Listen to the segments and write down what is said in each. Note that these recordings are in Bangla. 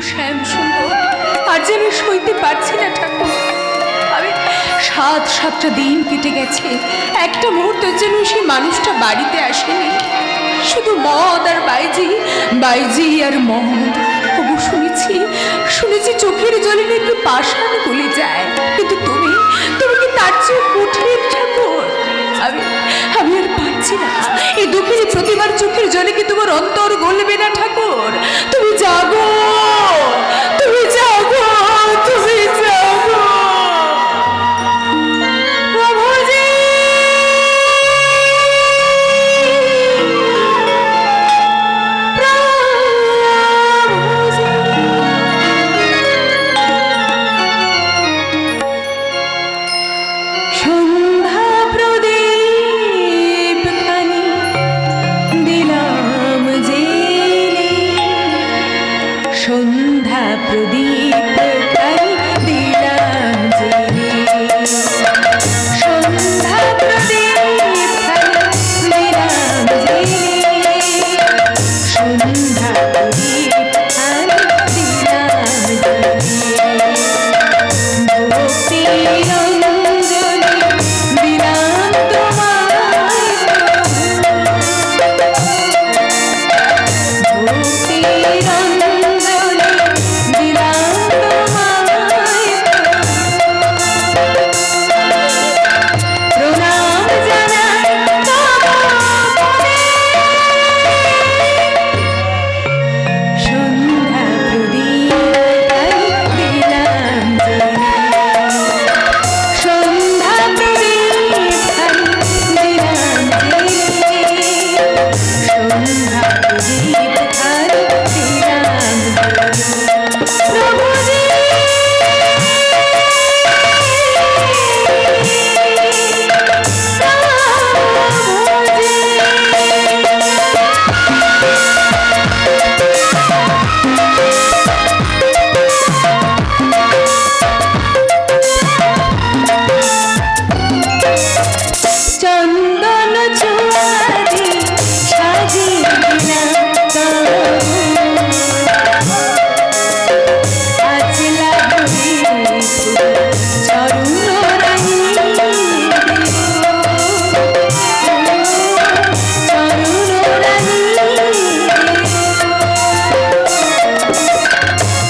শ্যাম সুন্দর, আর যে আমি সইতে পারছি না ঠাকুর। আমি সাতটা দিন কেটে গেছে, একটা মুহূর্তের জন্য সেই মানুষটা বাড়িতে আসেনি। শুধু মদ আর বাইজি আর মদ। তবু শুনেছি চোখের জলে নাকি পাষাণ গলে যায়, কিন্তু তুমি কি তার চেয়ে কঠিন ঠাকুর? আমি আর পারছি না, এই দুঃখের প্রতিবার চোখের জলে কি তোমার অন্তর গলবে না ঠাকুর? তুমি জাগো, তুমি জাগো, তুমি জাগো। প্রভুজি, সন্ধ্যা প্রদীপ খানি দিলাম জেলে, সন্ধ্যা প্রদীপ খানি দিলাম জেলে, সন্ধ্যা প্রদীপ খানি দিলাম জেলে, সন্ধ্যা প্রদীপ খানি দিলাম জেলে, ভক্তি রঞ্জনী দিলাম তোমায়, ভক্তি রঞ্জনী দিলাম তোমায়, প্রণাম জানাই তোমায়, সন্ধ্যা প্রদীপ দিলাম জেলে, সন্ধ্যা প্রদীপ দিলাম জেলে, সন্ধ্যা প্রদীপ দিলাম জেলে। প্রভুজি, চন্দন চুয়ারি সাজিয়ে দিলাম তবু, আচলা ধরে চরণ রাঙি দেব, চরণ রাঙি দেব,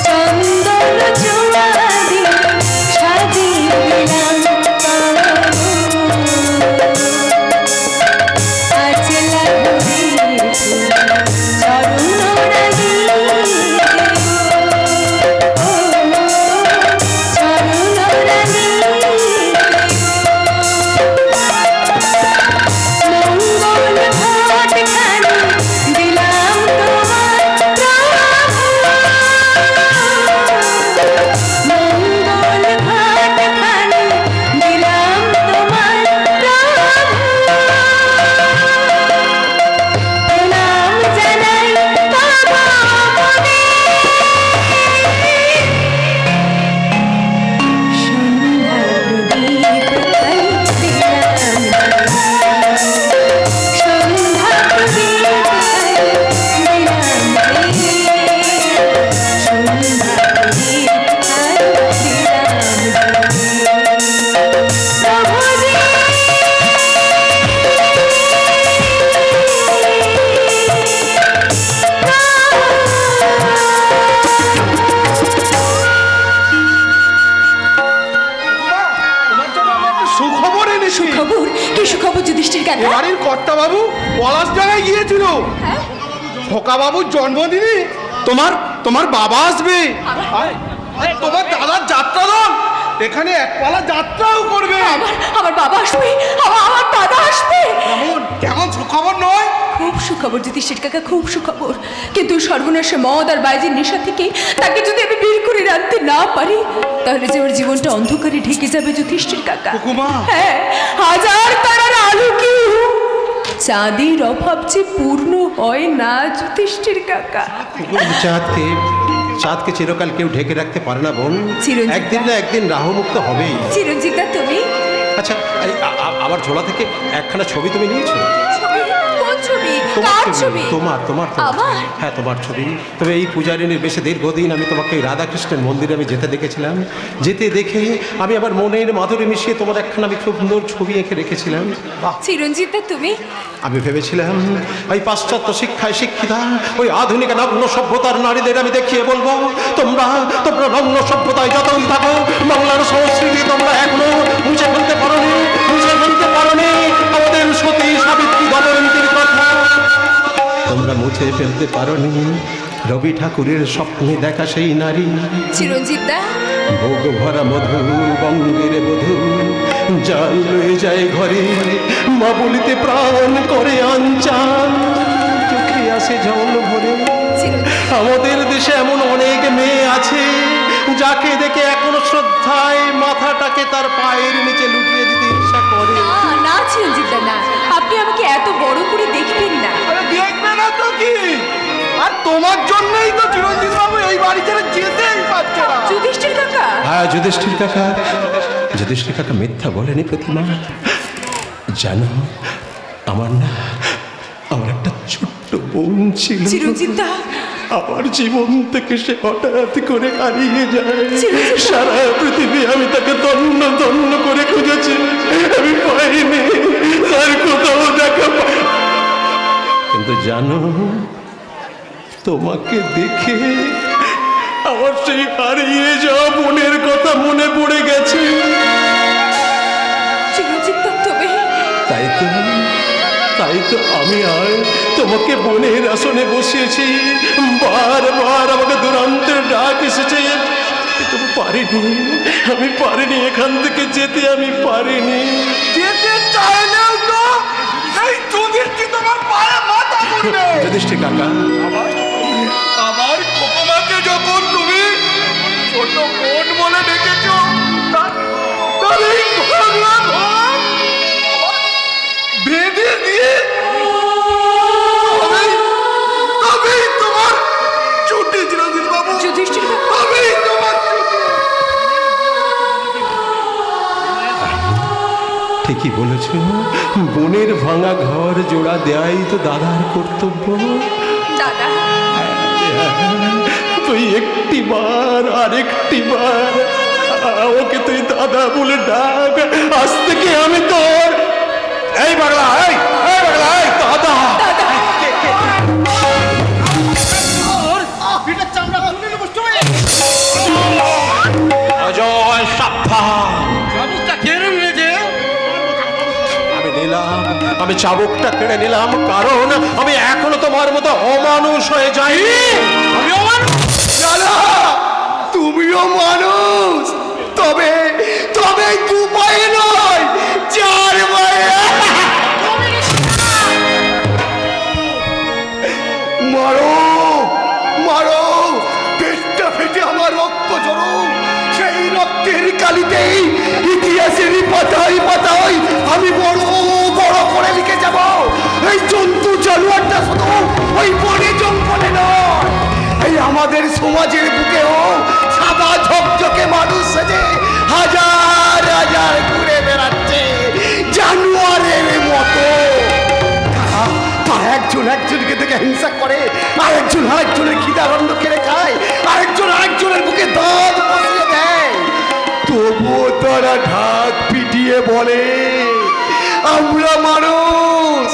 চন্দন চুয়ারি সাজিয়ে দিলাম তবু, আচলা ধরে চরণ রাঙি দেব, চরণ রাঙি দেব, মঙ্গল ঘট খানি দিলাম তোমার প্রভু, মঙ্গল ঘট খানি দিলাম তোমার প্রভু, প্রণাম জানাই বাবা মনে, সন্ধ্যা প্রদীপ দিলাম জেলে, সন্ধ্যা প্রদীপ দিলাম জেলে, সন্ধ্যা প্রদীপ দিলাম জেলে। প্রভুজি, তোমার জন্য আমি একটা সুখবর এনেছি। সুখবর? কি সুখবর যুধিষ্ঠির কাকা? বাড়ির কর্তা বাবু পলাশ জায়গায় গিয়েছিল। হ্যাঁ? খোকা বাবুর জন্মদিনে তোমার বাবা আসবে, আর তোমার দাদার যাত্রা দল এখানে একপালা যাত্রাও করবে। আমার বাবা আসবে, আমার দাদা আসবে। কেমন সুখবর নয়? খুব সুখবর যুধিষ্ঠির কাকা, খুব সুখবর। কিন্তু সর্বনাশে মদ আর বাইজির নেশা থেকে তাকে যদি আমি বের করে রাখতে না পারি, তাহলে যে ওর জীবনটা অন্ধকারে ঢেকে যাবে যুধিষ্ঠির কাকা। ঠাকুমা। হ্যাঁ, হাজার তারার আলোকেও চাঁদের অভাব যে পূর্ণ হয় না যুধিষ্ঠির কাকা। চাঁদকে চিরকাল কেউ ঢেকে রাখতে পারে না বোন, চিরঞ্জিত। একদিন না একদিন রাহুমুক্ত হবেই। চিরঞ্জিতা, তুমি আচ্ছা, আমার ঝোলা থেকে একখানা ছবি তুমি নিয়েছো? ছবি? কোন ছবি? কার ছবি? তোমার তোমার তোমার। আমার? হ্যাঁ তোমার ছবি। তবে এই পূজারিনীর বেশে দীর্ঘদিন আমি তোমাকে ওই রাধাকৃষ্ণের মন্দিরে আমি যেতে দেখেছিলাম। যেতে দেখে আমি আবার মনের মাধুরী মিশিয়ে তোমার একখানা আমি খুব সুন্দর ছবি এঁকে রেখেছিলাম। চিরঞ্জিত দা, তুমি আমি ভেবেছিলাম ওই পাশ্চাত্য শিক্ষায় শিক্ষিতা ওই আধুনিক নগ্ন সভ্যতার নারীদের আমি দেখিয়ে বলবো, তোমরা তোমরা নগ্ন সভ্যতায় যতই থাকো, বাংলার সংস্কৃতি তোমরা এখনো মুছে ফেলতে পারোনি, মুছে ফেলতে পারোনি আমাদের সতী সাবিত্রী দময়ন্তীর কথা তোমরা মুছে ফেলতে পারোনি রবি ঠাকুরের স্বপ্নে দেখা সেই নারী। চিরঞ্জিত দা, ভোগ ভরা মধু বঙ্গের বধূ জাল লয়ে যায় ঘরে, মা বলিতে প্রাণ করে আনচান, চোখে আসে জল ভরে। আমাদের দেশে এমন অনেক মেয়ে আছে যাকে দেখে এখনো শ্রদ্ধায় মাথাটাকে তার পায়ের নিচে লুটিয়ে দিতে ইচ্ছা করে। না না চিরঞ্জিত দা, না, আপনি আমাকে এত বড় করে দেখবেন না। আরে দেখবে না তো কি, আর তোমার জন্যই তো চিরঞ্জিত বাবু এই বাড়ি ছেড়ে যেতেই পারছে না। যুধিষ্ঠির কাকা, হ্যাঁ যুধিষ্ঠির কাকা, যুধিষ্ঠির কাকা মিথ্যা বলেনি প্রতিমা। জানো আমার না, আমার একটা ছোট্ট বোন ছিল, চিরঞ্জিত দা, আমার জীবন থেকে সে হঠাৎ করে হারিয়ে যায়। চিরঞ্জিত দা। সারা পৃথিবী আমি তাকে তন্ন তন্ন করে খুঁজেছি, আমি পাইনি, তার কোথাও দেখা পাই। কিন্তু জানো, তোমাকে দেখে আমার সেই হারিয়ে যাওয়া বোনের কথা মনে পড়ে গেছে। চিরঞ্জিত দা, তুমি তাই তো আমি আর তোমাকে বোনের আসনে বসিয়েছি। বারবার আমাকে দুরন্তের ডাক এসেছে, কিন্তু আমি পারিনি এখান থেকে যেতে, আমি পারিনি। যেতে চাইলেও তো এই যুধিষ্ঠির তোমার পায়ে মাথা মুড়বে। যুধিষ্ঠির কাকা, আমার খোকমাকে যখন তুমি ছোট বোন বলে ডেকেছো, তার এই ভাঙা ঘর বেঁধে দিয়ে তবেই তোমার ছুটি, চিরঞ্জিত বাবু, যুধিষ্ঠির কাকা, তবেই তোমার ছুটি। ঠিকই বলেছ, বোনের ভাঙা ঘর জোড়া দেয়াই তো দাদার কর্তব্য। দাদা, তুই একটি বার আর একটি বার ওকে তুই দাদা বলে ডাক, আজ থেকে আমি তোর এই পাগলা, এই পাগলা, এই দাদা। অজয় সাবধান, আমি চাবুকটা কেড়ে নিলাম, কারণ আমি এখনো তোমার মতো অমানুষ হয়ে যাইনি। দাদা, তুমিও মানুষ, তবে তবে দু পায়ে নয়, চার পায়ে। মারো মারো, পেটটা ফেটে আমার রক্ত ঝরো, সেই রক্তের কালিতেই ইতিহাসের পাতায় পাতায় আমি বড় বড় করে লিখে যাব। এই জন্তু জানোয়ারটা শুধু ওই বনে জঙ্গলে নয়, এই আমাদের সমাজের বুকেও সাদা ঝকঝকে মানুষ সেজে হাজার হাজার ঘুরে বেড়াচ্ছে জানোয়ারের মতো। তারা একজন একজনকে দেখে হিংসা করে, আরেকজন আরেকজনের খিদারণ্ড কেড়ে খায়, আরেকজন আরেকজনের বুকে দাঁত বসিয়ে দেয়। তবুও তারা ঢাক পিটিয়ে বলে আমরা মানুষ,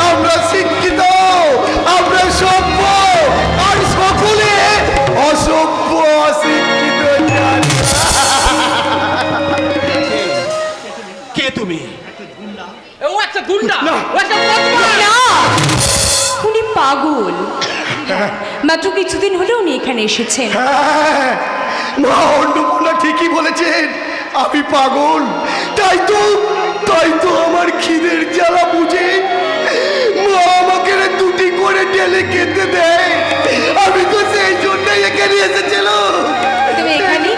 আমরা শিক্ষিত, আমরা সভ্য, আর সকলে অসভ্য অশিক্ষিত জাতি। কে তুমি? ও একটা গুন্ডা, ও একটা না, উনি পাগল। মাত্র কিছুদিন হলো উনি এখানে এসেছেন। হ্যাঁ, মা অন্নপূর্ণা ঠিকই বলেছেন, আমি পাগল। তাই তো আমার খিদের জ্বালা বুঝে মা আমাকে দুটি করে ঢেলে খেতে দেয়। আমি তো সেই জন্যই এখানে এসেছিল। তুমি এখানে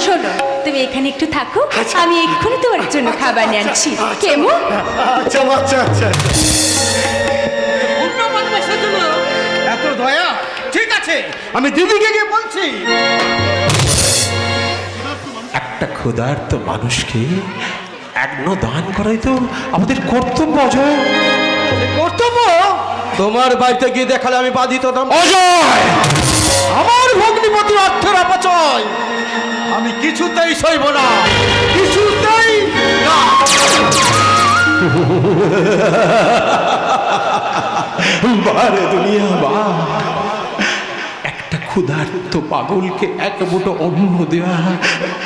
শোনো, তুমি এখানে একটু থাকো, আমি এক্ষুনি তোমার জন্য খাবার নিয়ে আনছি। কেমন? আচ্ছা আচ্ছা আচ্ছা। গুন্ডা মারবে সেজন্য এত দয়া? ঠিক আছে, আমি দিদিকে গিয়ে বলছি। একটা ক্ষুধার্ত মানুষকে এক দান করাই তো আমাদের কর্তব্য। অজয়, কর্তব্য? তোমার বাড়িতে গিয়ে দেখালে আমি বাধিত হতাম। অজয়! আমার ভগ্নিপতি অর্থের অপচয় আমি কিছুতেই সইব না, কিছুতেই না। বারে দুনিয়া বা একটা ক্ষুধার্ত পাগলকে এক মুঠো অন্ন দেওয়া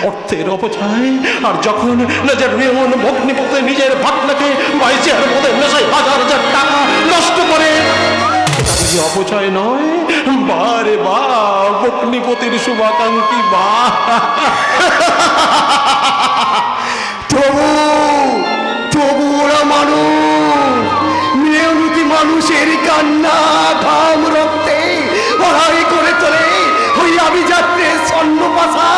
অর্থের অপচয়, আর যখন নিজের মেয়ন ভগ্নিপতি নিজের ভাগনাকে বাইশের মধ্যে নেশায় হাজার হাজার টাকা নষ্ট করে, এটা যদি অপচয় নয়? বারে বা ভগ্নিপতির শুভাকাঙ্ক্ষী বা। তবু তবু ওরা মানুষ, মেয়নীতি মানুষের কান্না ঘাম রক্তে লড়াই করে চলে ওই আমি যাত্রে স্বর্ণপাশা।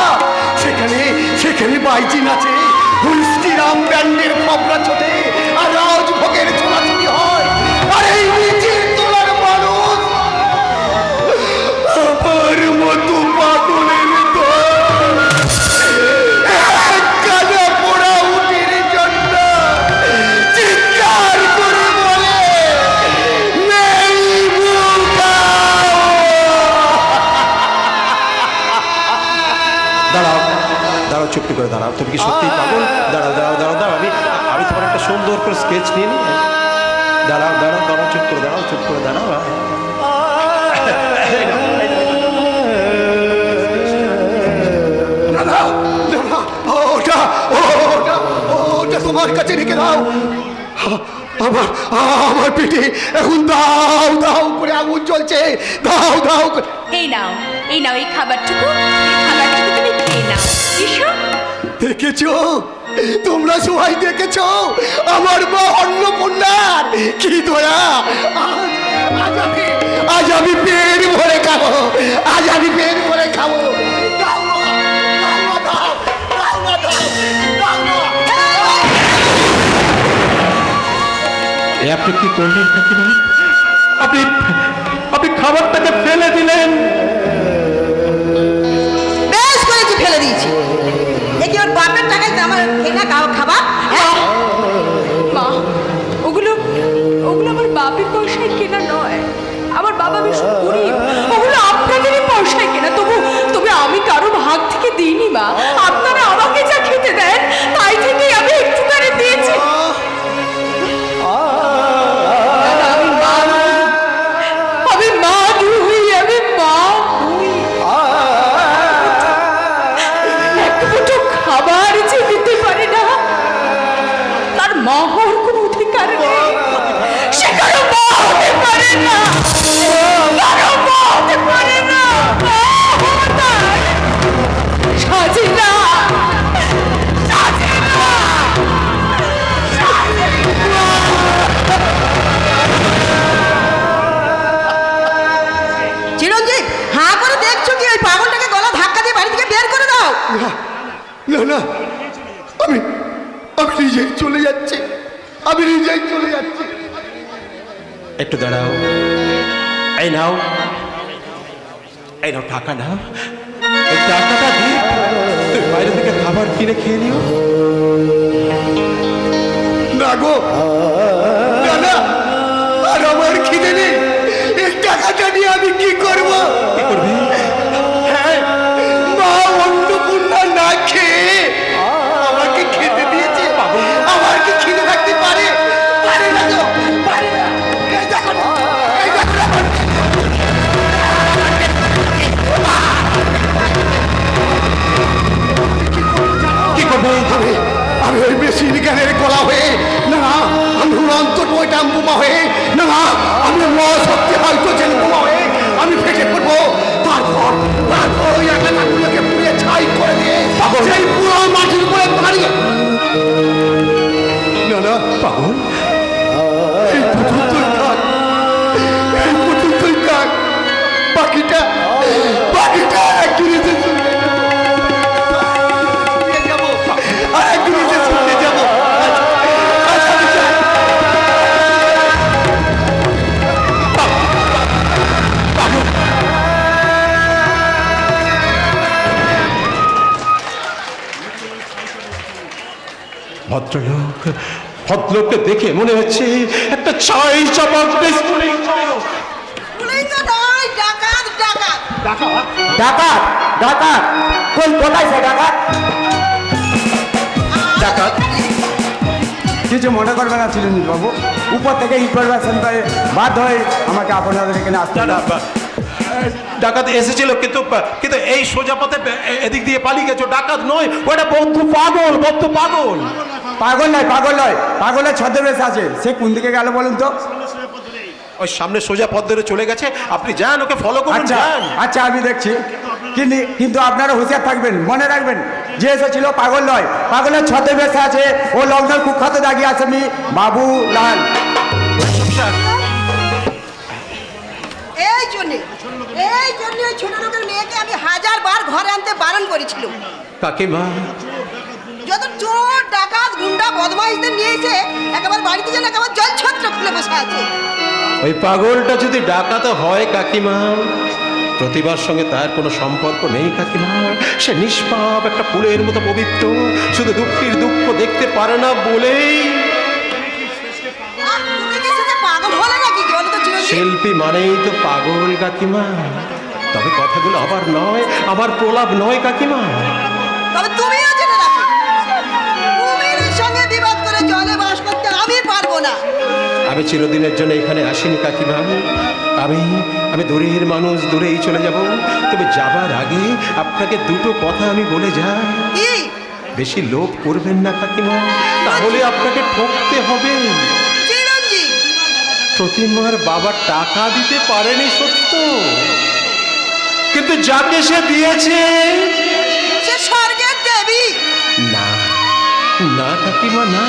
সেখানে সেখানে বাইজি নাচে, হুইস্কিরাম ব্যান্ডের খবরা ছোটে, আর রাজভোগের ছোলাছুটি হয়। আর এই নিচের তোলার মানুষ আমার মতো পাগলের দল কাদা পোড়া উটির জন্য চিৎকার করে বলে, নেই বুকাও। দাঁড়াও দাঁড়াও, চুপটি করে দাঁড়াও। তুমি কি সত্যিই পাগল? দাঁড়াও দাঁড়াও দাঁড়াও দাঁড়াও, আমি তোমার একটা সুন্দর করে স্কেচ নিয়ে নিই। দাঁড়াও দাঁড়াও দাঁড়াও, চুপ করে দাঁড়াও, চুপ করে দাঁড়াও। না, না, না, না, ওটা ওটা ওটা তোমার কাছে রেখে দাও। আমার আমার পেটে এখন দাও দাও করে আগুন জ্বলছে, দাও দাও করে। এই নাও এই নাও, এই খাবারটুকু তুমি খেয়ে নাও। এসো। দেখেছো, তোমরা সবাই দেখেছো আমার মা অন্নপূর্ণার কি দয়া। আজ আমি পেট ভরে খাবো, আজ আমি পেট ভরে খাবো। দাও না, দাও না, দাও, দাও না, দাও, দাও না। এ আপনি কি করলেন কাকিমা? আপনি আপনি খাবারটাকে ফেলে দিলেন। বেশ করেছি, ফেলে দিয়েছি। দেখি ওর বাপের টাকায় আমার কেনা খাবার। হ্যাঁ, মা, ওগুলো ওগুলো আমার বাপের পয়সায় কেনা নয়। আমার বাবা বেশ গরিব, ওগুলো আপনাদেরই পয়সায় কেনা। তবু আমি কারো ভাগ থেকে দিইনি মা। আপনারা আমাকে যা খেতে দেন তাই থেকেই আমি একটুখানি দিয়েছি। আমি মা নই, আমি মা নই। এক মুঠো খাবার যে দিতে পারে না, তার মা হওয়ার কোনো অধিকার নেই। সে কারো মা হতে পারে না, কারো মা হতে পারে না। সাজে না, সাজে না, চিরঞ্জিত, হাঁ করে দেখছো কি? ওই পাগলটাকে গলা ধাক্কা দিয়ে বাড়ি থেকে বের করে দাও। না না, আমি আমি নিজেই চলে যাচ্ছি, আমি নিজেই চলে যাচ্ছি। একটু দাঁড়াও। এই নাও, এই নাও টাকা নাও। এই টাকাটা দিয়ে তুমি বাইরে থেকে খাবার কিনে খেয়ে নিও। না গো, না না, আর আমার খিদে নেই। এই টাকাটা নিয়ে আমি কি করবো? কি করবে? হ্যাঁ, মা অন্নপূর্ণা না খেয়ে আমাকে খেতে দিয়েছে। আমার কি খিদে থাকতে পারে? পারে না গো, পারে না। এই দেখো না, এই দেখো না। কি করবে? আমি ওই মেশিন গানের গলা হয়ে, না না, আমি উড়ন্ত টয়টাম বোমা হয়ে, না না, আমি মহাশক্তি হাইড্রোজেন বোমা হয়ে আমি ফেটে পড়বো। তারপর ওই এলাকাগুলোকে পুড়িয়ে ছাই করে দিয়ে সেই পুরো মাটির উপরে দাঁড়িয়ে। না না পাগল, এই পুতুল তুই থাক, এই পুতুল তুই থাক। বাকিটা বাকিটা একদিন এসে শুনতে যাবো, আর একদিন এসে শুনতে যাবো। আচ্ছা, আমি যাই। ভদ্রলোক ভদ্রলোককে দেখে মনে হচ্ছে একটা ছাই চাপা বলেই তো নয়, ডাকাত ডাকাত। ডাকাত ডাকাত কোথায় সে ডাকাত? ডাকাত কিছু মনে করবে না চিরঞ্জিত বাবু, উপর থেকে ইনফরমেশন পেয়ে বাধ্য হয়ে আমাকে আপনাদের এখানে আসতে না, না, ডাকাত এসেছিল কিন্তু কিন্তু এই সোজা পথে এদিক দিয়ে পালিয়ে গেছো। ডাকাত নয়, ওটা বদ্ধ পাগল, বদ্ধ পাগল। পাগল নয়, পাগল নয়, পাগলের ছদ্মবেশ আছে। সে কোন দিকে গেল বলুন তো? ওই সামনে সোজা পথ ধরে চলে গেছে, আপনি যান, ওকে ফলো করুন, আচ্ছা যান। আচ্ছা, আমি দেখছি। কিন্তু আপনারা হুঁশিয়ার থাকবেন, মনে রাখবেন যে এসেছিল পাগল নয়, পাগলের ছদ্মবেশ আছে। ও লঙ্কার কুখ্যাত দাগি আসামি বাবু লাল। এই জন্য ওই ছোট লোকের মেয়েকে আমি 1000 বার ঘরে আনতে বারণ করেছিল। কাকিমা, যত চোর ডাকাত গুন্ডা বদমাইশদের নিয়েছে, একেবারে বাড়িতে যেন একেবারে জলছত্র খুলে বসে আছে। ওই পাগলটা যদি ডাকাত হয় কাকিমা, প্রতিবার সঙ্গে তার কোনো সম্পর্ক নেই কাকিমা। সে নিষ্পাপ একটা ফুলের মতো পবিত্র, শুধু দুঃখীর দুঃখ দেখতে পারে না বলেই। আর তুমি কি সেটা পাগল হলে নাকি বলো তো চিরঞ্জিত? শিল্পী মানেই তো পাগল কাকিমা। তবে কথাগুলো আবার নয়, আমার প্রলাপ নয় কাকিমা। তবে তুমিও জেনে রাখো, কুমিরের সঙ্গে বিবাদ করে জলে বাস করতে আমি পারবো না। আমি চিরদিনের জন্য এখানে আসিনি কাকিমা। আমি দূরের মানুষ, দূরেই চলে যাব। তবে যাবার আগে আপনাকে দুটো কথা আমি বলে যাই। কি? বেশি লোভ করবেন না কাকিমা, তাহলে আপনাকে ঠকতে হবে। চিরঞ্জিত, প্রতিমার বাবা টাকা দিতে পারেনি সত্য, কিন্তু যাকে সে দিয়েছে সে স্বর্গের দেবী। না না কাকিমা, না,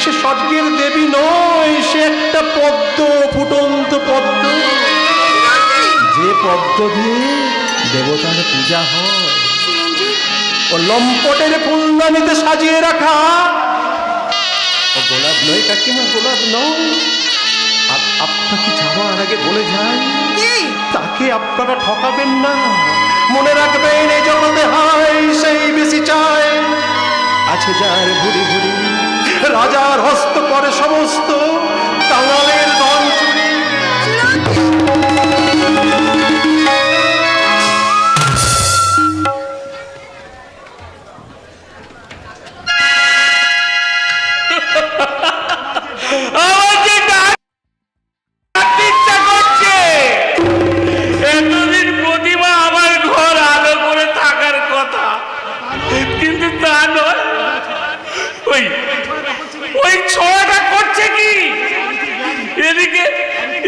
সে স্বর্গের দেবী নয়, সে একটা পদ্ম, ফুটন্ত পদ্ম, যে পদ্ম দিয়ে দেবতার পূজা হয়। ও লম্পটের ফুলদানিতে সাজিয়ে রাখা ও গোলাপ নয় কাকিমা, গোলাপ নয়। আপনাকে যাওয়ার আগে বলে যাই, কি? তাকে আপনারা ঠকাবেন না। মনে রাখবেন, এই জগতে হয় সেই বেশি চায়। আছে যার ভুরি ভুরি, রাজার হস্ত করে সমস্ত, কাঙালের ধন চুরি। এতদিন প্রতিমা আমার ঘর আলো করে থাকার কথা, কিন্তু তা নয়। ওই ওই ছোঁয়াটা করছে কি? এদিকে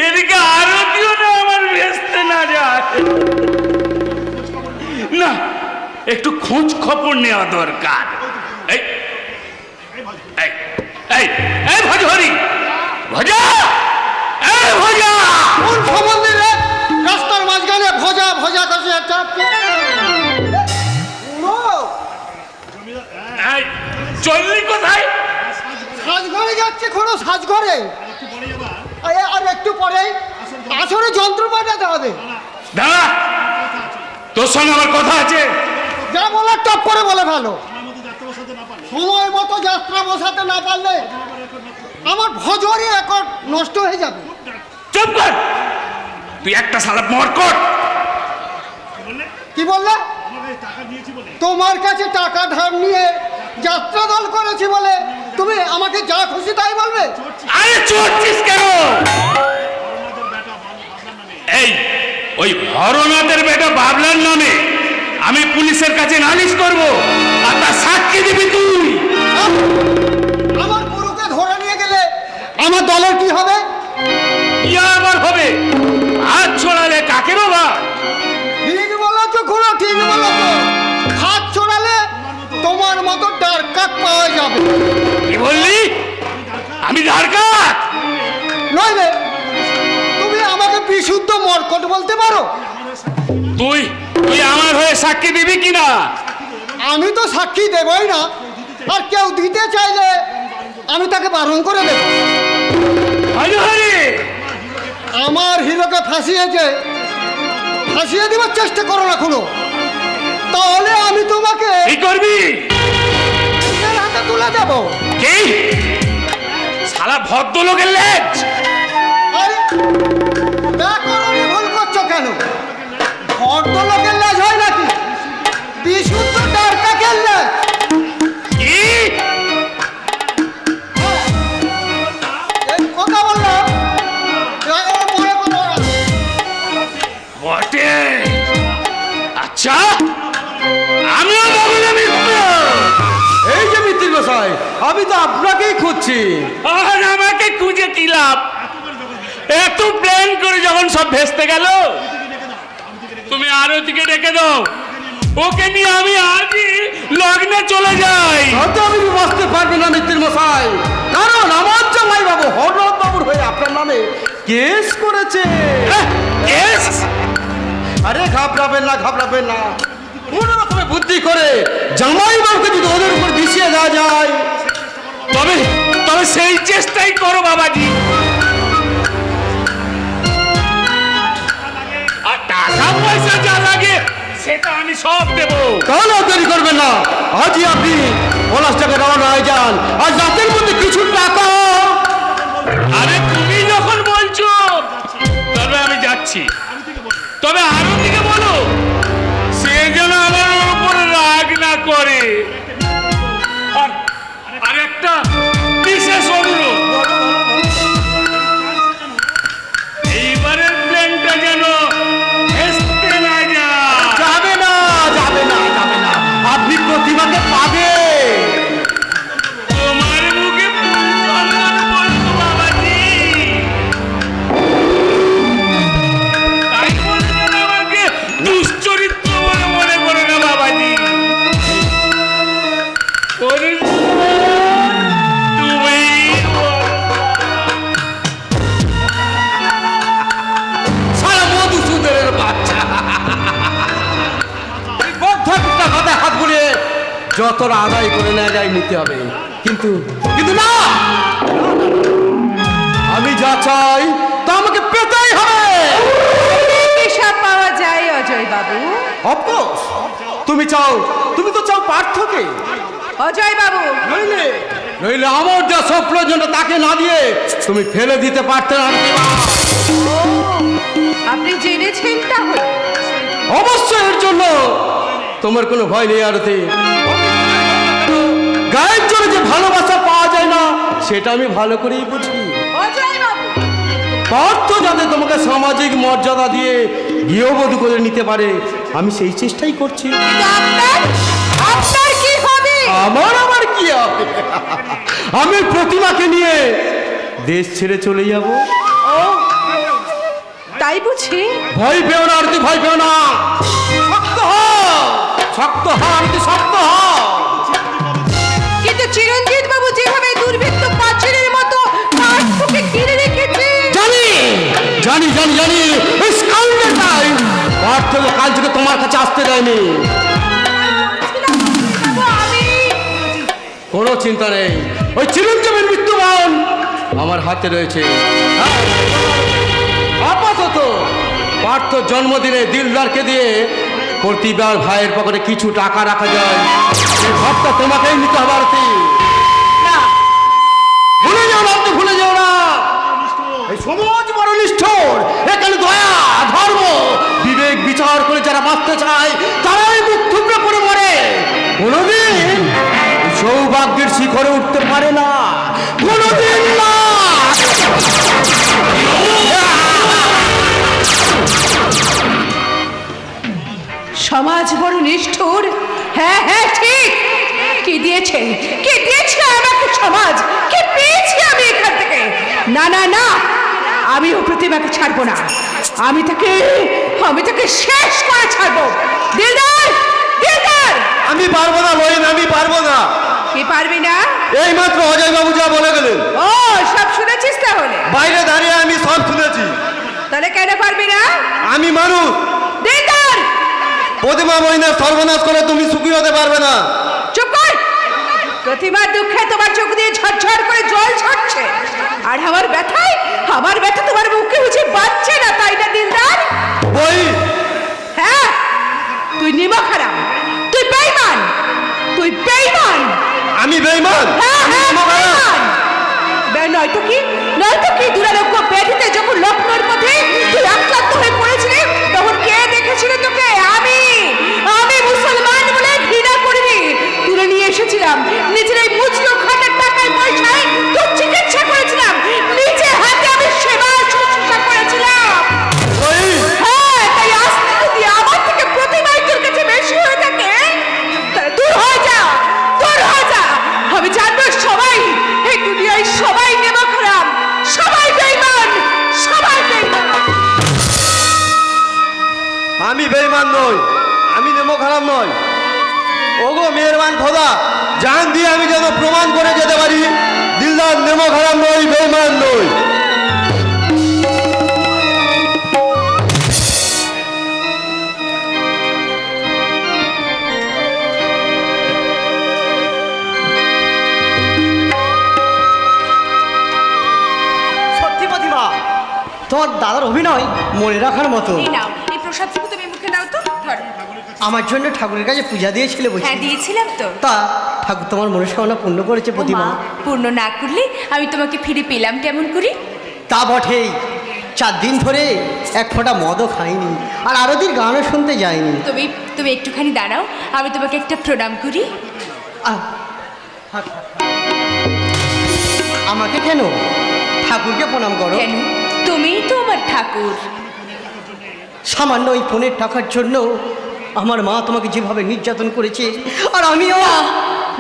এদিকে আরতিও না আমার ভেস্তে না যায়। না, একটু খোঁজ খবর নেওয়া দরকার। এই এই এই এই ভজহরি, ভজা, এই ভজা, কোন খবর দিলে? রাস্তার মাঝখানে ভজা ভজা কাছে একটা এই চললি কোথায়? সাজঘরে যাচ্ছে, কোনো সাজঘরে। আর একটু পরেই আসলে যন্ত্র পাঠাতে হবে। দাঁড়া, তোর সঙ্গে আমার কথা আছে। যা বলার টপ করে বলে ভালো। সময় মতো যাত্রা বসাতে না পারলে আমার ভজরি রেকর্ড নষ্ট হয়ে যাবে। চুপ কর, তুই একটা সালা মরকট। কি বললে? তোমার কাছে টাকা ধার নিয়ে যাত্রা দল করেছি বলে তুমি আমাকে যা খুশি তাই বলবে? আরে চড়ছিস কেন? এই ওই হরনাথের বেটা বাবলার নামে আমি পুলিশের কাছে নালিশ করব, আর তার সাক্ষী দিবি তুই। আমার গুরুকে ধরে নিয়ে গেলে আমার দলের কি হবে? ইয়া আবার হবে? হাত ছড়ালে কাকে বাবা? ঠিক বলেছো খুড়ো, ঠিক বলেছো। হাত ছড়ালে তোমার মতো ডারকাক পাওয়া যাবে। কি বললি? আমি ডারকাত? নইলে তুমি আমাকে বিশুদ্ধ মরকট বলতে পারো? তুই তুই আমার হয়ে সাক্ষী দিবি কিনা? আমি তো সাক্ষী দেবই না, আর কেউ দিতে চাইলে আমি তাকে বারণ করে দেব। হরি হরি, আমার হিরোকে ফাঁসিয়ে দেবার চেষ্টা করো না খুড়ো, তাহলে আমি তোমাকে কি করবি? নিজের হাতে তুলে দেব। কি? শালা ভদ্রলোকের লেজ। আরে ব্যাকরণে ভুল করছো কেন? ভদ্রলোকের লেজ হয় নাকি? বিশুদ্ধ ডারকাকের লেজ। কি এই কথা বললাম মনে করো না। বটে? আচ্ছা, আমিও বললামই এই যে মিত্র মশাই, আমি তো আপনাকেই খুঁজছি। আর আমাকে খুঁজে কি লাভ? এত প্ল্যান করে যখন সব ভেস্তে গেল, তুমি আরতিকে ডেকে দাও, ওকে নিয়ে আমি আজই লগ্নে চলে যাই। হয়তো আমি বসতে পারবো না মিত্র মশাই, কারণ আমার জামাই বাবু হরনাথ বাবুর হয়ে আপনার নামে কেস করেছে। কেস? আরে ঘাবড়াবেন না, ঘাবড়াবেন না, কোন রকমের বুদ্ধি করে জামাই বাবুকে যদি ওদের উপর বিষিয়ে দেওয়া যায়। তবে তবে সেই চেষ্টাই করো বাবাজি। আর টাকা পয়সা যা লাগে সেটা আমি সব দেবো। তাহলে আর দেরি করবেন না, আজই আপনি পলাশটাকে রওনা হয়ে যান, আর রাতের মধ্যে কিছু টাকা। আরে তুমি যখন বলছো তবে আমি যাচ্ছি। তবে আরতিকে বলো সে যেন আমার উপর রাগ না করে। আর একটা বিশেষ অনুরোধ, এইবারের প্ল্যানটা যেন ভেস্তে না যায়। যাবে না, যাবে না, যাবে না, আপনি প্রতিমাকে পাবে। তোমার মুখে সম্মান বলতো বাবাজি, তাই বলে যেন আমাকে দুশ্চরিত্র বলে মনে করো না বাবাজি। সারা মধুসূদনের বাচ্চা এই বদ্ধটা কথায় হাত বুলিয়ে যতটা আদায় করে নেওয়া যায় নিতে হবে, কিন্তু কিন্তু না, আমি যা চাই তা আমাকে পেতেই হবে। এসব পাওয়া যায় অজয় বাবু? অফকোর্স, তুমি চাও, তুমি তো চাও পার্থকে, অজয় বাবু, নইলে নইলে আমার যা সব প্রয়োজনটা তাকে না দিয়ে তুমি ফেলে দিতে পারতে না। আপনি জেনেছেন তাহলে? অবশ্যই, এর জন্য তোমার কোনো ভয় নেই আরতি। গায়ের জন্য যে ভালোবাসা পাওয়া যায় না সেটা আমি ভালো করেই বুঝি। অজয় বাবু, পার্থ যাতে তোমাকে সামাজিক মর্যাদা দিয়ে গৃহবধূ করে নিতে পারে আমি সেই চেষ্টাই করছি। কিন্তু আপনার কি হবে? আমার কি হবে? আমি প্রতিমাকে নিয়ে দেশ ছেড়ে চলে যাব। ও তাই বুঝি? ভয় পেও না আরতি, ভয় পেও না, শক্ত হও, শক্ত হও আরতি, শক্ত হও। কিন্তু চিরঞ্জিত বাবু যেভাবে দুর্বৃত্ত পাঁচিলের মতো পার্থকে ঘিরে রেখেছে। জানি জানি জানি জানি এই স্কাউন্ডের টাই পার্থকে কাল থেকে তোমার কাছে আসতে দেয়নি। আমি কোনো চিন্তা নেই, ওই চিরঞ্জীবের মৃত্যুবান আমার হাতে রয়েছে। হ্যাঁ, আপাতত পার্থ জন্মদিনে দিলদারকে দিয়ে প্রতিবার ভাইয়ের পকেটে কিছু টাকা রাখা যায়, সেই ভাবটা তোমাকেই নিতে হবে আরতি। ভুলে যাও না আপনি, ভুলে যাও না, এই সমাজ বড় নিষ্ঠুর, এখানে দয়া ধর্ম বিবেক বিচার করে যারা বাঁচতে চায় তারাই মুখ থুবড়ে পড়ে মরে, কোনোদিন সৌভাগ্যের শিখরে উঠতে পারে না, কোনোদিন না। সমাজ বড় নিষ্ঠুর, হ্যাঁ হ্যাঁ ঠিক। কি দিয়েছে, কি দিয়েছে আমাকে সমাজ, কি পেয়েছি আমি এখান থেকে? না না না, আমিও প্রতিমাকে ছাড়বো না, আমি তাকে শেষ করে ছাড়বো। দিলদার, দিলদার, আমি পারবো না বহিন, আমি পারবো না। কি পারবি না? এই মাত্র অজয় বাবু যা বলে গেলেন, ও সব শুনেছিস তাহলে? বাইরে দাঁড়িয়ে আমি সব শুনেছি। তাহলে কেন পারবি না? আমি মানুষ, দিলদার, প্রতিমা বহিনের সর্বনাশ করে তুমি সুখী হতে পারবে না। চুপ কর। প্রতিমার দুঃখে তোমার চোখ দিয়ে ঝরঝর করে জল ঝরছে, আর আমার ব্যথা তোমার মুখে বুঝে বাজছে না, তাই না দিলদার? বহিন, হ্যাঁ, তুই নিমক হারাম, তুই বেঈমান, তুই বেঈমান। আমি বেঈমান? হ্যাঁ হ্যাঁ, বেঈমান। নয়তো কি দুরারোগ্য ব্যাধিতে যখন লক্ষ্ণৌর পথে তুই আক্রান্ত হয়ে পড়েছিলি তখন কে দেখেছিল তোকে? আমি মুসলমান বলে ঘৃণা করিনি, তুলে নিয়ে এসেছিলাম নিজের এই মুচলো খাটের টাকায় পয়সায় তোর চিকিৎসা করেছিলাম, নিজে হাতে আমি সেবা শুশ্রূষা করেছিলাম। হ্যাঁ, তাই আজকে যদি আমার থেকে প্রতিমাই তোর কাছে বেশি হয়ে থাকে তাহলে দূর হয়ে যা। আমি জানবো সবাই এই দুনিয়ায় সবাই নেমা খারাপ, সবাই বেঈমান। আমি বেঈমান নই, আমি নেমো খারাপ নয়। ওগো মেহেরবান খোদা, জান দিয়ে আমি যেন প্রমাণ করে যেতে পারি দিলদার নেমো খারাপ নই, বেঈমান নই। সত্যি প্রতিভা, তোমার দাদার অভিনয় মনে রাখার মতো। এই নাও, এই প্রসাদটুকু তুমি মুখে নাও তো, ধরো। আমার জন্য ঠাকুরের কাছে পূজা দিয়েছিলে বলছি। হ্যাঁ, দিয়েছিলাম তো। তা ঠাকুর তোমার মনস্কামনা পূর্ণ করেছে প্রতিমা। মা, পূর্ণ না করলে আমি তোমাকে ফিরে পেলাম কেমন করি? তা বটেই, 4 দিন ধরে এক ফোঁটা মদও খাইনি, আর আরতির গানও শুনতে যাইনি। তুমি একটুখানি দাঁড়াও, আমি তোমাকে একটা প্রণাম করি। আহ, আমাকে কেন? ঠাকুরকে প্রণাম করো। কেন? তুমিই তো আমার ঠাকুর। সামান্য ওই ফোনের টাকার জন্য আমার মা তোমাকে যেভাবে নির্যাতন করেছে, আর আমিও।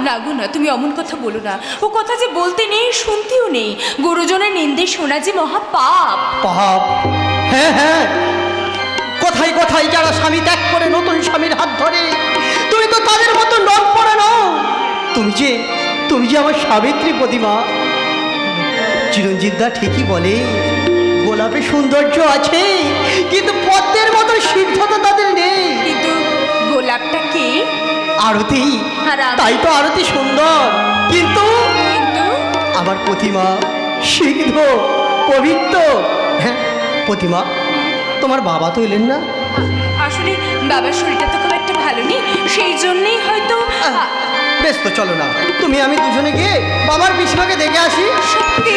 না গো না, তুমি অমন কথা বলো না। ও কথা যে বলতে নেই, শুনতেও নেই। গুরুজনের নিন্দে শোনা যে মহা পাপ। পাপ? হ্যাঁ হ্যাঁ, কোথায় কোথায় যারা স্বামী ত্যাগ করে নতুন স্বামীর হাত ধরে, তুমি তো তাদের মতো নন পড়ে নাও। তুমি যে আমার সাবিত্রী প্রতিমা। চিরঞ্জিত দা ঠিকই বলে, গোলাপে সৌন্দর্য আছে কিন্তু পদ্মের মতো সিদ্ধতা তাদের নেই। কিন্তু গোলাপটা কে? আরতি। আর আমি? তাই তো আরতি সুন্দর, কিন্তু আমার প্রতিমা সিদ্ধ পবিত্র। হ্যাঁ প্রতিমা, তোমার বাবা তো এলেন না? আসলে বাবার শরীরটা তো খুব একটা ভালো নেই, সেই জন্যই হয়তো। বেশ, তো চলো না, তুমি আমি দুজনে গিয়ে বাবার পিসিমাকে দেখে আসি। সত্যি?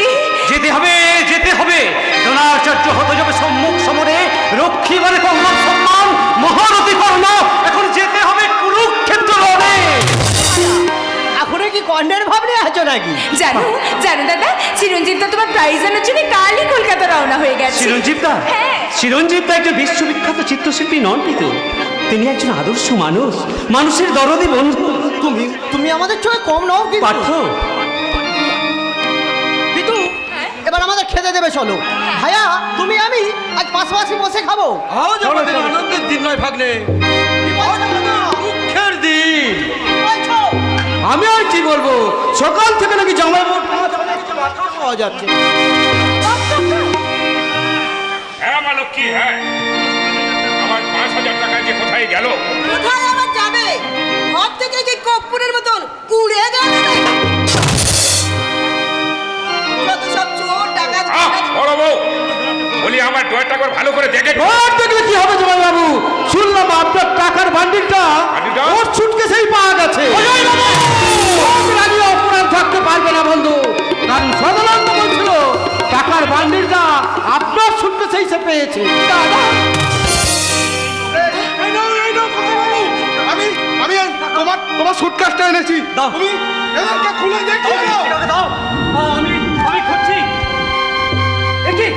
যেতে হবে দ্রোণাচার্য হতে যাবে সম্মুখ সমরে, রক্ষী মানে কঙ্গন সম্মান, মহারথী কর্ণ। এখন যেতে হবে কুরুক্ষেত্র রণে। এখনো কি কর্ণের ভাব নিয়ে আছো নাকি? জানো দাদা, চিরঞ্জিত দা তোমার প্রাইজ আনার জন্য কালই কলকাতা রওনা হয়ে গেছে। চিরঞ্জিত দা? হ্যাঁ। চিরঞ্জিত দা একজন বিশ্ববিখ্যাত চিত্রশিল্পী নন কিন্তু, তিনি একজন আদর্শ মানুষের দরদি বন্ধু। তুমি আমাদের চোখে কম নাও পার্থ। কিন্তু এবার আমাদের খেতে দেবে, চলো। ভাইয়া, তুমি আমি আজ পাশাপাশি বসে খাবো। আজ আমাদের আনন্দের দিন নয় ভাগ্নে, দুঃখের দিন। আমি আর কি বলবো, সকাল থেকে নাকি জামাই পাওয়া যাচ্ছে। হ্যাঁ মা লক্ষ্মী, হ্যাঁ। আমার 5,000 টাকা যে কোথায় গেল? কোথায় আবার যাবে? ঘর থেকে কি কর্পূরের মতন কুড়ে গেল? যত সব চোর ডাকাত বড় বউ, বলি আমার ডয়ারটা একবার ভালো করে দেখে। ওর দেখলে কি হবে জামাই বাবু? শুনলাম আপনার টাকার বান্ডিলটা ওর সুটকেসেই পাওয়া গেছে। অপরাধ থাকতে পারবে না বন্ধু, কারণ সদানন্দ বলছিল টাকার বান্ডিলটা আপনার সুটকেসেই সে পেয়েছে। আমি তোমার সুটকেসটা এনেছি, তুমি এদেরকে খুলে দেখিয়ে দাও। আমি খুঁজছি। একি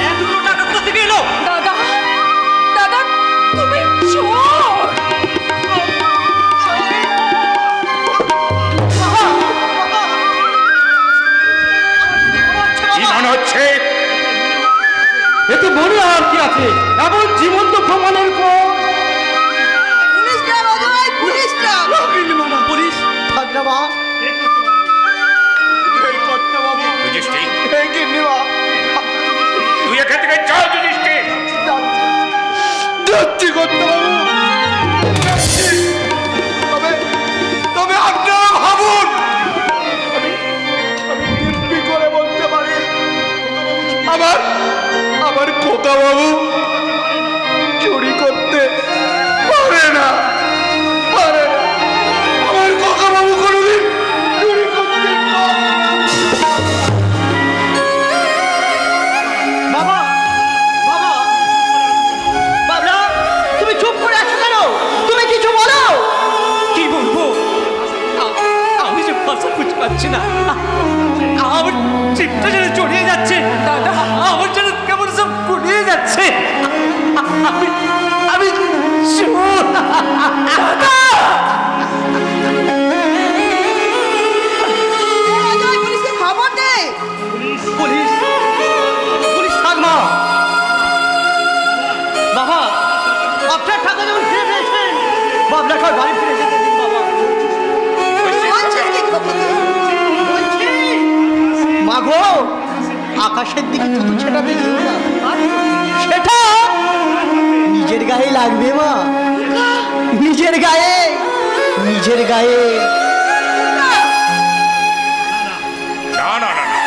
এতগুলো টাকা কোথা থেকে এলো? দাদা তুমি চোর। কি মনে হচ্ছে? এতে মনে আর কি আছে, এমন জীবন্ত প্রমাণের পর পুলিশরা বাজায়, পুলিশরা। পুলিশ থাকলে মা, যুধিষ্ঠির, তুই এখান থেকে যাও যুধিষ্ঠির। যাচ্ছি করতে বাবু, তবে আপনারা ভাবুন, আমি দিব্যি করে বলতে পারি আমার খোকা বাবু চুরি করতে পারে না। আমার খোকা বাবু কোনোদিন চুরি করতে পারে না। অজয়, পুলিশকে খবর দে। পুলিশ পুলিশ থাক মা। বাবা, আপনার টাকা যেমন ফিরে পেয়েছেন, আপনাকে আর বাড়ি ফিরে যেতে দিন বাবা। বলছিস কি খবর? বলছি, মা গো, আকাশের দিকে থুতু ছেটা দেখি না, সেটা নিজের গায়ে লাগবে মা, নিজের গায়ে, নিজের গায়ে। না না না না।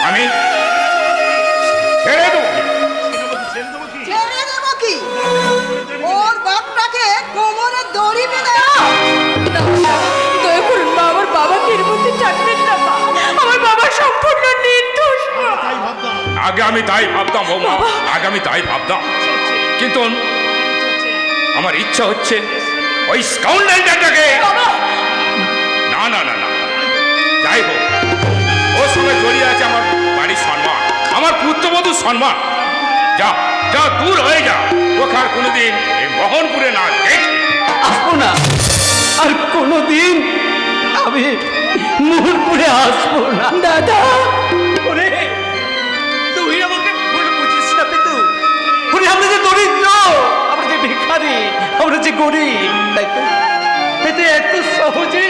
আমি ছেড়ে দেবো। ছেড়ে দেবো কি? ওর বাপটাকে কোমরে দড়ি বেঁধে দাও। দয়া করুন মা, আমার বাবাকে এর মধ্যে টানবেন না মা। আমার বাবা সম্পূর্ণ নির্দোষ মা। আগে আমি তাই ভাবতাম বৌমা, আগে আমি তাই ভাবতাম, কিন্তু আমার ইচ্ছা হচ্ছে ওই স্কাউন্ডারটাকে। না না না না, যাই হোক, ওর সঙ্গে জড়িয়ে আছে আমার বাড়ির সম্মান, আমার পুত্রবধূর সম্মান। যা যা, দূর হয়ে যা, ওকে আর কোনোদিন এই মোহনপুরে না দেখি। আসবো না, আর কোনোদিন আমি মুহুরপুরে আসবো না। দাদা, ওরে, তুই আমাকে ভুল বুঝিস না পেতু। ওরে, আমরা যে দরিদ্র, আমরা যে ভিখারি, আমরা যে গরিব, তাই তো এতে এত সহজে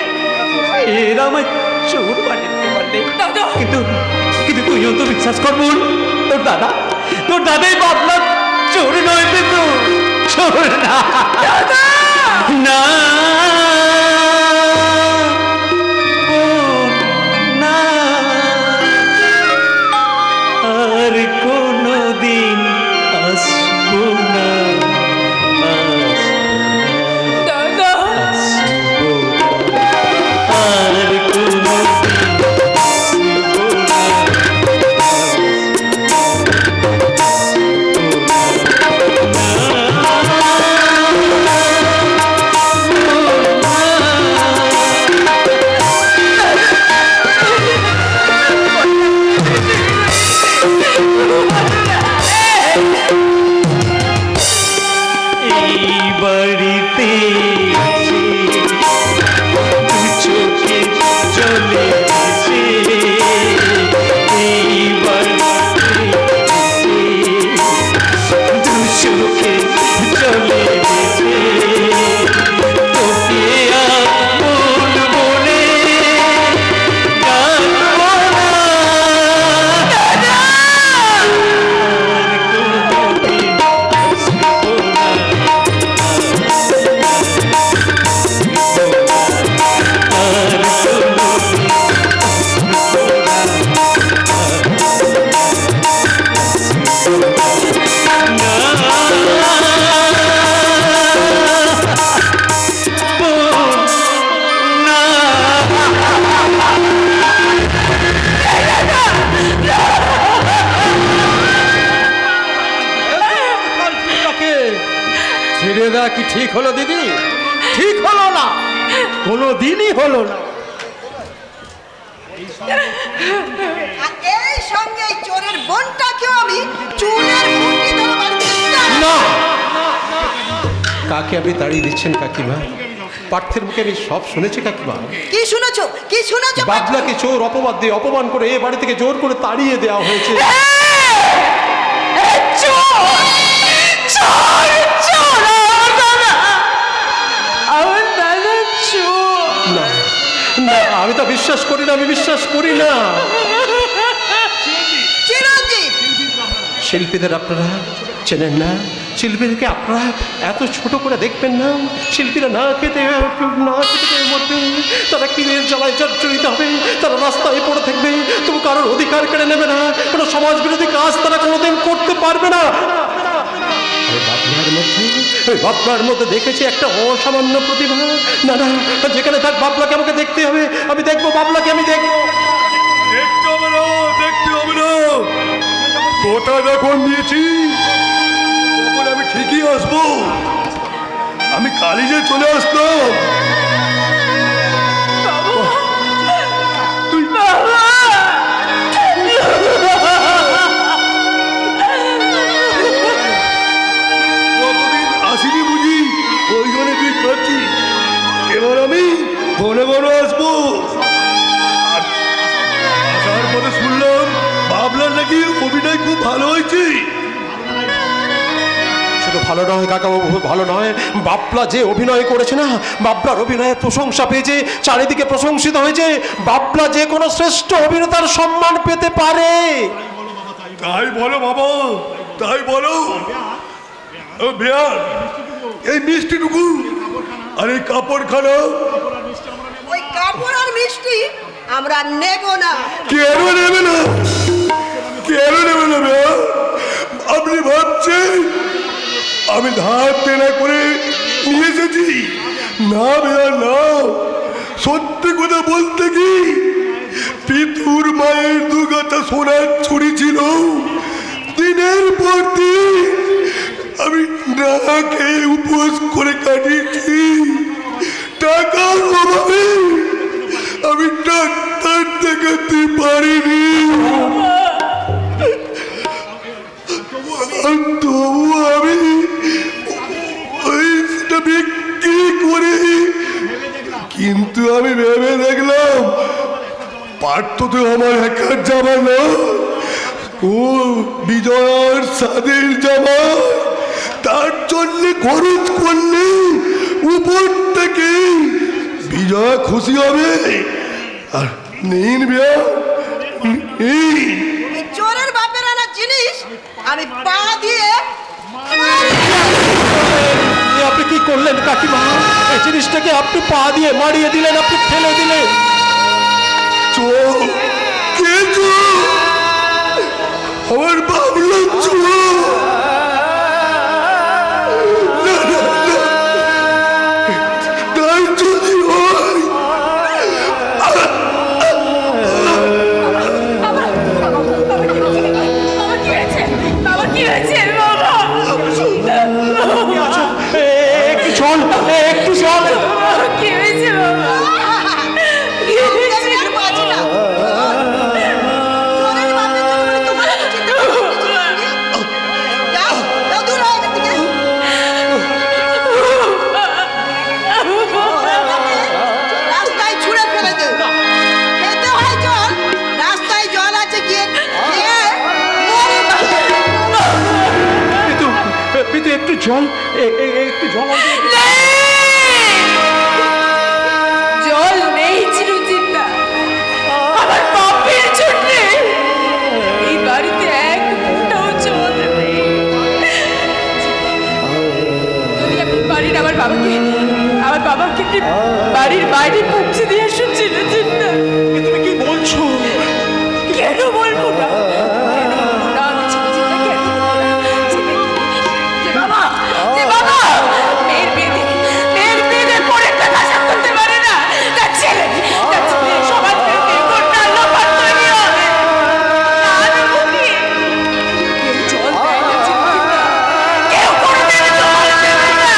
এরা আমায় চোর বানাতে পারলে। দাদা। কিন্তু কিন্তু তুইও তো বিশ্বাস করবো, তোর দাদাই বাবলা চোর নয় পেতু, চোর না। না বোন, না, আর কোনোদিন আসবো না, দাদা, আসবো না, আর কোনোদিন আসবো না, এই বাড়িতে এসে দু চোখে চলে গেছে, এই বাড়িতে এসে দু চোখে চলে গেছে, তোকে আপন বলে ডাকবো না, আর কোনোদিন আসবো না। ছেড়ে দেওয়া কি ঠিক হলো দিদি? ঠিক হলো না, কোনো দিনই হলো না। আর এই সঙ্গে এই চোরের বোনটাকেও আমি চুলের মুঠি ধরে বাড়িতে তাড়াবো। না, কাকে আপনি তাড়িয়ে দিচ্ছেন কাকিমা? পার্থের মুখে আমি সব শুনেছি কাকিমা। কি শুনেছো? কি শুনেছো? বাবলাকে চোর অপবাদ দিয়ে অপমান করে এ বাড়ি থেকে জোর করে তাড়িয়ে দেওয়া হয়েছে। আমার দাদা চোর। না না, আমি তো বিশ্বাস করি না, আমি বিশ্বাস করি না। চিরঞ্জীব, শিল্পীদের আপনারা চেনেন না? শিল্পীদেরকে আপনারা এত ছোট করে দেখবেন না? শিল্পীরা না খেতে মরবে, তারা কিনের জ্বালায় জর্জরিত হবে, তারা রাস্তায় পড়ে থাকবে, তবু কারোর অধিকার কেড়ে নেবে না, কোনো সমাজ বিরোধী কাজ তারা কোনোদিন করতে পারবে না। বাবলার মধ্যে দেখেছি একটা অসামান্য প্রতিভা। না না, যেখানে থাক বাবলাকে আমাকে দেখতে হবে, আমি দেখবো বাবলাকে, আমি দেখবো। দেখতে হবে না, দেখতে হবে না। গোটা যখন দিয়েছি তখন আমি ঠিকই আসবো। আমি কালই যে চলে আসতাম। তুই কতদিন আসিনি বুঝি? ভালো হয়েছে? শুধু ভালো নয় কাকাবাবু, ভালো নয়, বাবলা যে অভিনয় করেছে না, বাবলার অভিনয়ের প্রশংসা পেয়েছে, চারিদিকে প্রশংসিত হয়েছে। বাবলা যে কোনো শ্রেষ্ঠ অভিনেতার সম্মান পেতে পারে। তাই বলো বাবা, তাই বলো। ও বেয়ার, এই মিষ্টিটুকু আর এই কাপড়খানা ওই কাপড় আর মিষ্টি আমরা নেব না। কেন নেবে না? কেন নেবে না বেয়ার? আপনি ভাবছেন আমি ধার দেনা করে নিয়ে এসেছি? না বেয়ার না, সত্যি কথা বলতে কি, পিতুর মায়ের দুগাতা সোনার ছুরি ছিল। দিনের পর দিন আমি না খেয়ে উপোস করে কাটিয়েছি। টাকার অভাবে আমি ডাক্তার দেখাতে পারিনি। তবু আমি ওইটা বিক্রি করে, কিন্তু আমি ভেবে দেখলাম পার্থ তো আমার একার জামা না, ও বিজয়ের সাদের জামা। তার জন্য খরচ করলে উপর থেকে বিজয় খুশি হবে। আর নিন বিয়া, নিন। এই চোরের বাপের আনা জিনিস আমি পা দিয়ে আপনি কি করলেন কাকিমা? এই জিনিসটাকে আপনি পা দিয়ে মারিয়ে দিলেন, আপনি ফেলে দিলেন। চোর কে? চোর আমার বাবলা চোর। তাই যদি হয় আমার কি হয়েছে? বাবা কি হয়েছে? বাবা একটু চল, একটু চল। কি হয়েছে? বাবা কি হয়েছে? আর বাঁচি না। চোরের বাপের জন্য তোমার এত চিন্তা করতে হচ্ছে? যাও, যাও দূর হও এখান থেকে। রাস্তায় ছুঁড়ে ফেলে দে। খেতে হয় জল, রাস্তায় জল আছে, গিয়ে খেয়ে মরে যাবে। পিতু একটু জল, একটু জল আনতে। জল নেই চিরচিন্তা, আমার পাপের জন্য এই বাড়িতে এক ফোঁটাও জল নেই। যদি আপনি পারেন আমার বাবাকে একটু বাড়ির বাইরে পৌঁছে দিয়ে আসুন চিরচিন্তা। তুমি কি বলছো? কেন বলবো না? কেন বলবো না? আমি চিরচিন্তা কেন বলবো না? যে বাবা, যে বাবা মেয়ের বিয়েতে পরে টাকা আশা করতে পারে না। তার ছেলে সমাজ বিরোধী ঘটনা লোপাট করে নিয়ে হবে। আর বলি, কেউ জল দেয় না চিরচিন্তা, কেউ কোনোদিন জল দেবে না,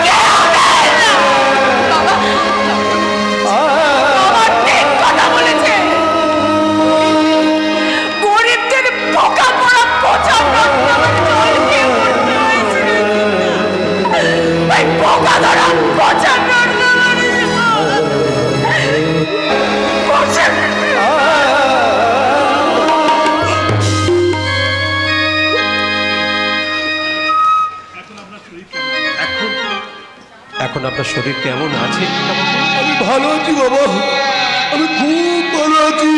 কেউ দেয় না। বাবা ঠিক কথা বলেছে। গরিবদের বোকা পড়া পচা রক্ত আমার জল খেয়ে মরতে হয়েছে। ওই বোকা ধরা পচা রক্ত পচা এখন আপনার শরীর কেমন আছে? আমি ভালো আছি বাবা, আমি খুব ভালো আছি।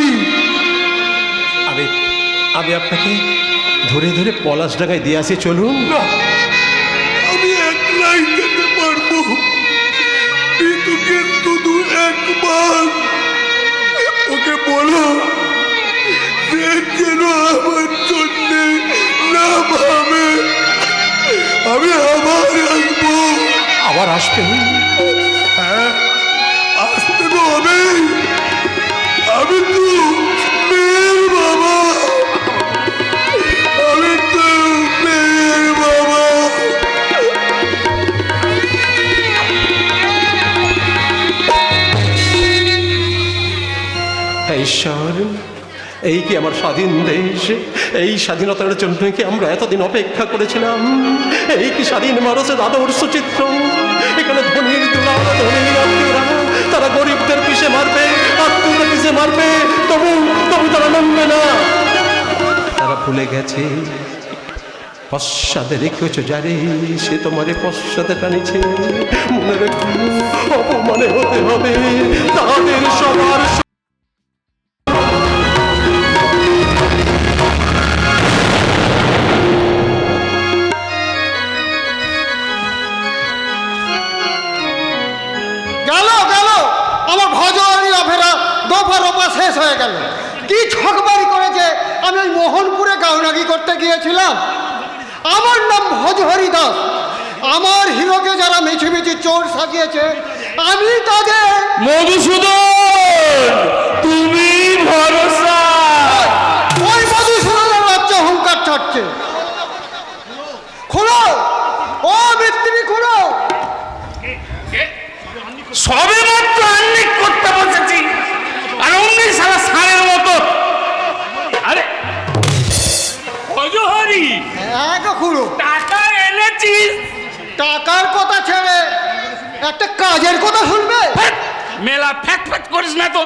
আমি আপনাকে ধরে ধরে পলাশ ডাঙায় দিয়ে আসি, চলুন। না, আমি একলাই যেতে পারবো, কিন্তু শুধু একবার ওকে বলো সে যেন আমার জন্য না ভাবে। আমি আবার আসবো। আবার আসবেন? হ্যাঁ, আসতে তো হবে। আমি তো মেয়ের বাবা, আমি তো মেয়ের বাবা। ঈশ্বর, এই কি আমার স্বাধীন দেশ? এই স্বাধীনতার জন্য কি আমরা এতদিন অপেক্ষা করেছিলাম? এই কি স্বাধীন মানুষের আদর্শ চিত্র? এখানে ধনীর তুলা, ধনীর আত্মীয়রা তারা গরিবদের পিছে মারবে, আত্মীয়দের পিছে মারবে, তবু তারা নামবে না। তারা তারা ভুলে গেছে পশ্চাতে রেখেছো যারে সে তোমারে পশ্চাতে টানিছে। মনে রেখো অপমানে হতে হবে তাদের সবার। গেল গেল আমার ভজনী অফেরা দফা রফা শেষ হয়ে গেল। কি ছকবারি করেছে। আমি ওই মোহনপুরে গাউনাগি করতে গিয়েছিলাম। আমার নাম ভজহরি দাস। আমার হিরোকে যারা মিছি মিছি চোর সাজিয়েছে আমি তাদের মধুসূদন তুমি ভরসা। ওই মধুসূদনের বাচ্চা হুঙ্কার ছাড়ছে। খোলো ও মিস্ত্রি খোলো। সবে মাত্র আন্নিক করতে বসেছি আর অমনি সারা সারের মতো। আরে অজহরি এক খুঁড়ো। টাকা এনেছিস? টাকার কথা ছেড়ে একটা কাজের কথা শুনবে। ফ্যাট! মেলা ফ্যাট ফ্যাট করিস না তো,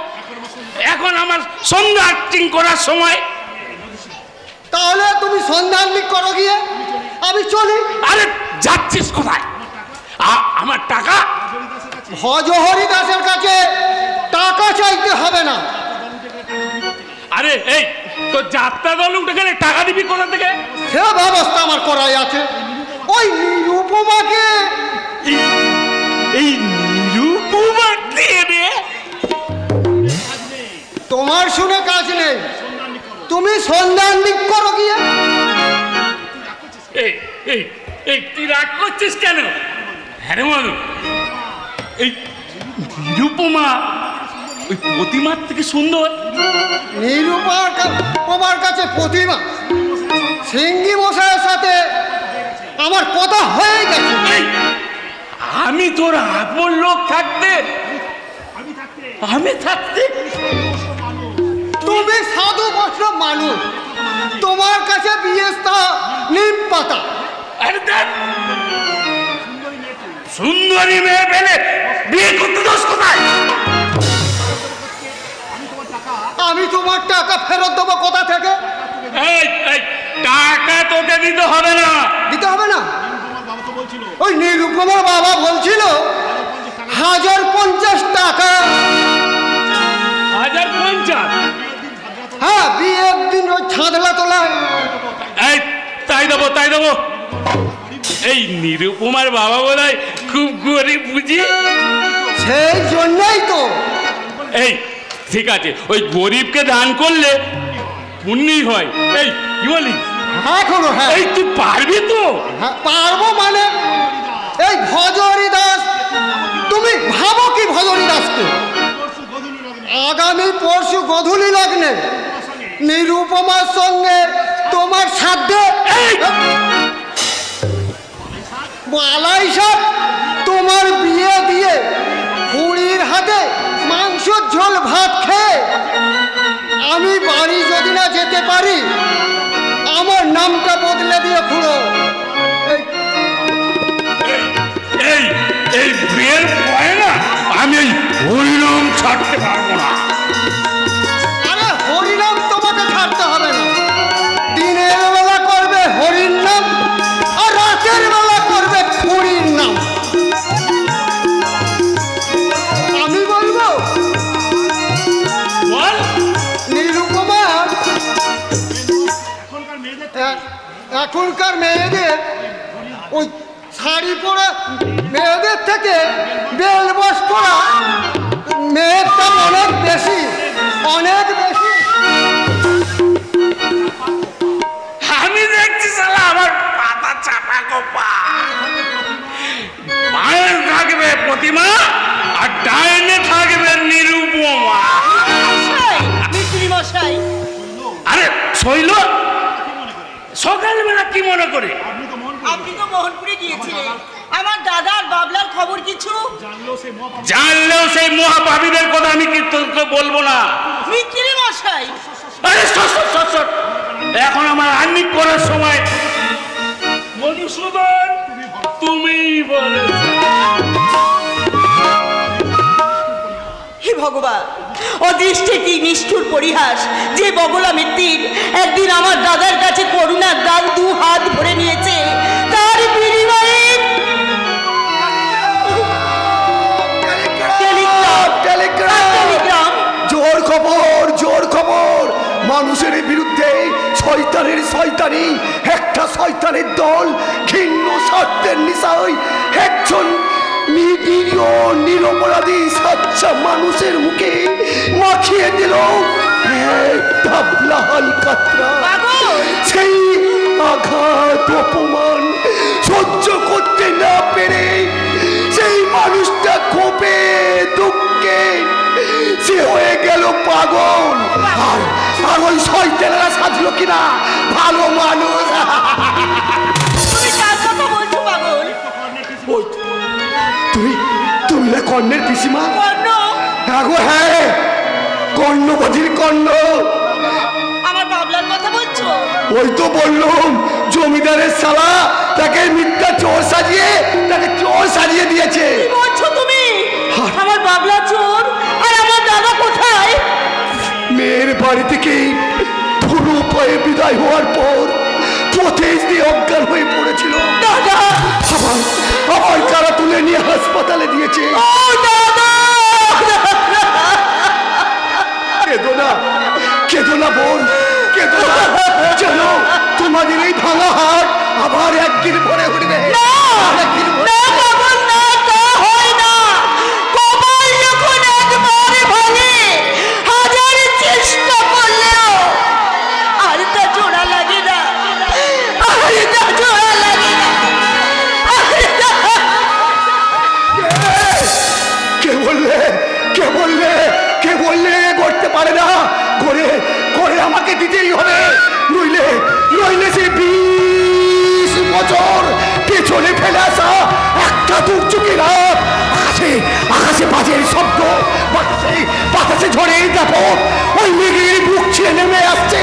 এখন আমার সন্ধ্যা আর্টিং করার সময়। তাহলে তুমি সন্ধানলিক করো গিয়ে, আমি চলি। আরে যাচ্ছিস কোথায়? আমার টাকা। ভজহরি দাসের কাছে টাকা চাইতে হবে না। আরে এই তো যাত্রা দল উঠে গেলে টাকা দিবি কোথা থেকে? সে ব্যবস্থা আমার করাই আছে। ওই নিরুপমাকে এই নিরুপমা দিয়ে রে। তোমার শুনে কাজ নেই, তুমি সন্ধানলিক করো গিয়ে। এই এই এই তুই রাগ করছিস কেন? হ্যাঁ রে মধু, এই নিরুপমা ওই প্রতিমার থেকে সুন্দর। নিরুপমার কাছে প্রতিমা সিঙ্গি মশাইয়ের সাথে আমার কথা হয়ে গেছে। এই, আমি তোর আপন লোক থাকতে আমি থাকতে তুমি সাধু বৈষ্ণব মানুষ, তোমার কাছে বিয়েস্তা নিম পাতা। আরে দেখ, সুন্দরী মেয়ে পেলে বিয়ে করতে দোষ কোথায়? আমি তোমার টাকা ফেরত দেবো কোথা থেকে? এই এই টাকা তোকে দিতে হবে না। দিতে হবে না? ওই নিরুপমার বাবা বলছিল 1050 টাকা। 1050? হ্যাঁ, বিয়ের দিন ওই ছাদলা তোলায়। এই তাই দেবো তাই দেবো। এই নিরুপমার বাবা বলাই খুব গরিব বুঝি। সেই জন্যই তো। এই ঠিক আছে, ওই গরিবকে দান করলে পুণ্যই হয়। এই কি বলি? এখনো হ্যাঁ এই তুই পারবি তো? হ্যাঁ, পারবো মানে এই ভজহরি দাস, তুমি ভাবো কি ভজহরি দাসকে? আগামী পরশু গধূলি লগ্নে নিরুপমার সঙ্গে তোমার সাধ্যে বালাই সাহেব তোমার বিয়ে দিয়ে খুড়ির হাতে মাংসর ঝোল ভাত খেয়ে আমি বাড়ি যদি না যেতে পারি আমার নামটা বদলে দিয়ে খুড়ো। এই এই বিয়ের পরে না আমি এই হরিনাম ছাড়তে পারবো না। আরে হরিনাম তোমাকে ছাড়তে হবে না। দিনের বেলা করবে হরির নাম আর রাতের বেলা করবে খুড়ির নাম। আমি বলবো বল। নিরুপমা, এখনকার মেয়েদের ওই শাড়ি পরা মেয়েদের থেকে বেলবস পরা মেয়ের দাম অনেক বেশি, অনেক বেশি। আমি দেখছি শালা আমার পাতা চাপা কোপা। বাঁয়ে থাকবে প্রতিমা আর ডাইনে থাকবে নিরুপমা। মিস্ত্রি মশাই, আরে শৈল সকালবেলা কি মনে করে? আপনি তো মোহনপুরে গিয়েছিলেন, আমার দাদা আর বাবলার খবর কিছু? জানলেও সেই মহাপাপীদের কথা আমি কি তোকে বলবো না? মিস্ত্রি মশাই, আরে সর সর সর সর, এখন আমার আর্নিক করার সময়। মধুসূদন তুমি বলেছো। হে ভগবান, অদৃষ্টে কি নিষ্ঠুর পরিহাস যে বগলা মিত্তির একদিন আমার দাদার কাছে করুণার দান 2 হাত ভরে নিয়েছে, তার বিনিময়ে টেলিগ্রাম। জোর খবর, জোর খবর। মানুষের বিরুদ্ধে শয়তানের শয়তানি, একটা শয়তানের দল ঘৃণ্য স্বার্থের নিশায় একজন নিরীহ নিরপরাধী সাচ্চা মানুষের মুখে মাখিয়ে দিল একটা লাল কাতরা। সেই আঘাত অপমান সহ্য করতে না পেরে সেই মানুষটা ক্ষোভে দুঃখে সে হয়ে গেল পাগল। আর ওই শয়তানেরা সাজলো কিনা ভালো মানুষ। তুমি কার কথা বলছো পাগল? ওই তুমি তুমি না কর্ণের পিসিমা? কর্ণ? হ্যাঁ, কর্ণবধির কর্ণ। আমার বাবলার কথা বলছো? ওই তো বললুম, জমিদারের শালা তাকে মিথ্যা চোর সাজিয়ে দিয়েছে। কি বলছো তুমি? হ্যাঁ। আমার বাবলা চোর আর আমার দাদা কোথায়? মেয়ের বাড়ি থেকে ধুলো পায়ে বিদায় হওয়ার পর পথে দিয়ে অজ্ঞান হয়ে পড়েছিল। দাদা! আবার কারা তুলে নিয়ে হাসপাতালে দিয়েছে। ও দাদা! কেঁদো না বোন, কেঁদো না। যেন তোমাদের এই ভাঙা হাট আবার একদিন ভরে উঠবে। একদিন ভরে- না পাগল, না, তা হয় না। কপাল যখন একবারে ভাঙে, হাজার চেষ্টা করলেও আর তা জোড়া লাগে না, আর তা জোড়া লাগে না, আর তা- কে বললে করতে পারে না? করে আমাকে দিতেই হবে, নইলে সে 20 বছর পেছনে ফেলে আসা একটা দুর্যোগের রাত। আকাশে বাজের শব্দ, বাতাসে ঝড়ের দাপট, ওই মেঘের বুক ছিঁড়ে নেমে আসছে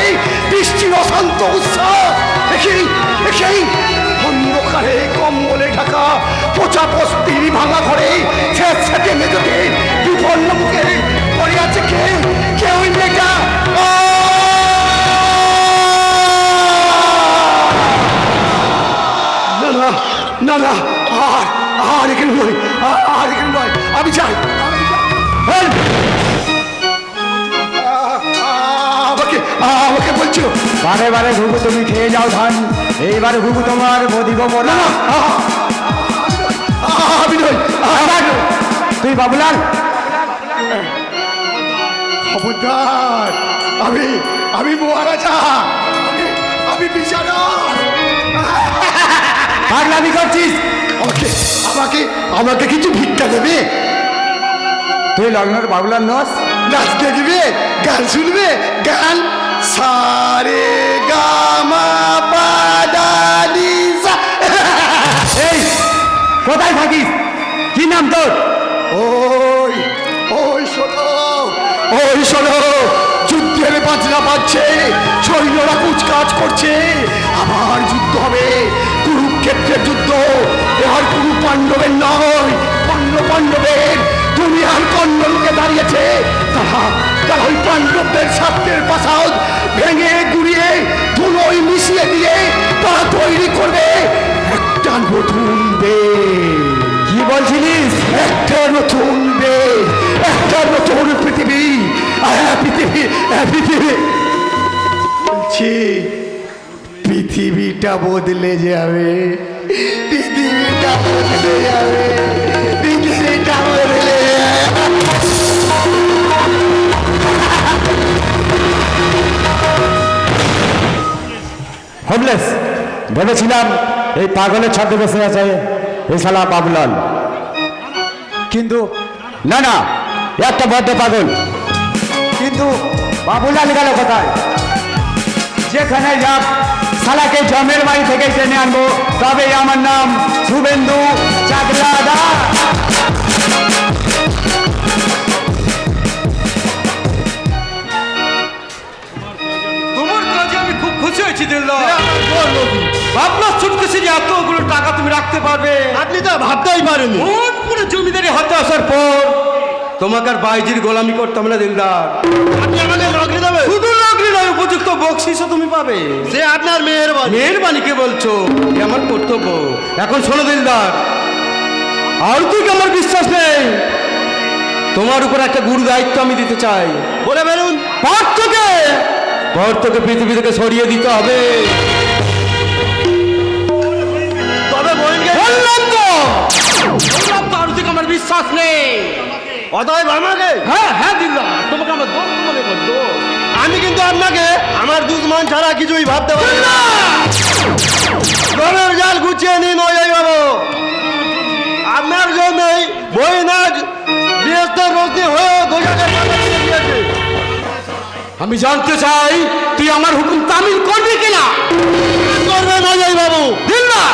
বৃষ্টির অশান্ত উৎসাহ। সেই অন্ধকারে কম্বলে ঢাকা পচা বস্তির ভাঙা ঘরে ছেঁচে মেঝেতে বিপন্ন মুখে পড়ে আছে কে ওই মেয়েটা? না, আর এখানে নয়, আমি যাই। আমাকে বলছো বারে বারে ঘুঘু তুমি খেয়ে যাও ধান, এইবারে ঘুঘু তোমার বদিব মোনা। আমি নই। তুই বাবুলাল? খবরদার, আমি মহারাজা, আমি বিছানা। পাগলামি করছিস? আমাকে কিছু ভিক্ষা দেবে? তুই লগ্নের বাবুলাল নস? নাচ দেখবে, গান শুনবে, গান সারে গামা পাদানি সা। এই কোথায় থাকিস? কি নাম তোর? ওই শোনো, যুদ্ধের বাজনা বাজছে, সৈন্যরা কুচকাজ করছে, আবার যুদ্ধ হবে, কুরুক্ষেত্রের যুদ্ধ। এবার কুরু পাণ্ডবের নয়, পাণ্ডবের। তুমি আর কর্ণলোকে দাঁড়িয়েছে, তারা ওই পাণ্ডবদের স্বার্থের প্রাসাদ ভেঙে গুড়িয়ে ধুলোয় মিশিয়ে দিয়ে তারা তৈরি করবে একটা নতুন দেশ। কি বলছিলিস? একটা নতুন দেশ, একটা নতুন পৃথিবী। বলছি পৃথিবীটা বদলে যাবে, পৃথিবীটা বদলে যাবে, পৃথিবীটা বদলে যাবে। হোমলেস ভেবেছিলাম এই পাগলের ছাদে বসে আছে এই শালা বাবুলাল, কিন্তু না, একটা বদ্ধ পাগল। কিন্তু বাবুলাল গেল কোথায়? যেখানে যাক শালাকে জমের বাড়ি থেকে টেনে আনবো, তবেই আমার নাম শুভেন্দু চাকলা দাস। তোমার কাজে আমি খুব খুশি হয়েছি দিলদার। ভাবলাম ছুটকেছে যে এতগুলো টাকা তুমি রাখতে পারবে। আপনি তো ভাবতেই পারেন। মন পুরো জমিদারি হাতে আসার পর তোমাকে আর বাইজির গোলামি করতাম না দিলদার। আপনি আমাকে নকরি দেবেন? শুধু নকরি নয়, উপযুক্ত বকশিসও তুমি পাবে। সে আপনার মেহেরবানি। মেহেরবানিকে বলছো, এ আমার কর্তব্য। এখন শোনো দিলদার, আর তুই আমার বিশ্বাস নেই, তোমার উপর একটা গুরু দায়িত্ব আমি দিতে চাই। বলে বেরুন। পার্থকে পৃথিবী থেকে সরিয়ে দিতে হবে। তবে বোনকে বললাম তো আর তুই আমার বিশ্বাস নেই। অতএব আমাকে, হ্যাঁ দিলদার, তোমাকে আমার দোস্ত মনে করতো। আমি কিন্তু আপনাকে আমার দুশ্মন ছাড়া কিছুই ভাবতে পারি না। ঘরের জাল গুছিয়ে নিন ওই বাবু। আপনার জন্যই বই নাচ বৃহস্পতি রশ্মি হয়ে গোজাকে দিয়েছে। আমি জানতে চাই তুই আমার হুকুম তামিল করবি কিনা? করবে না যাই বাবু। দিলদার,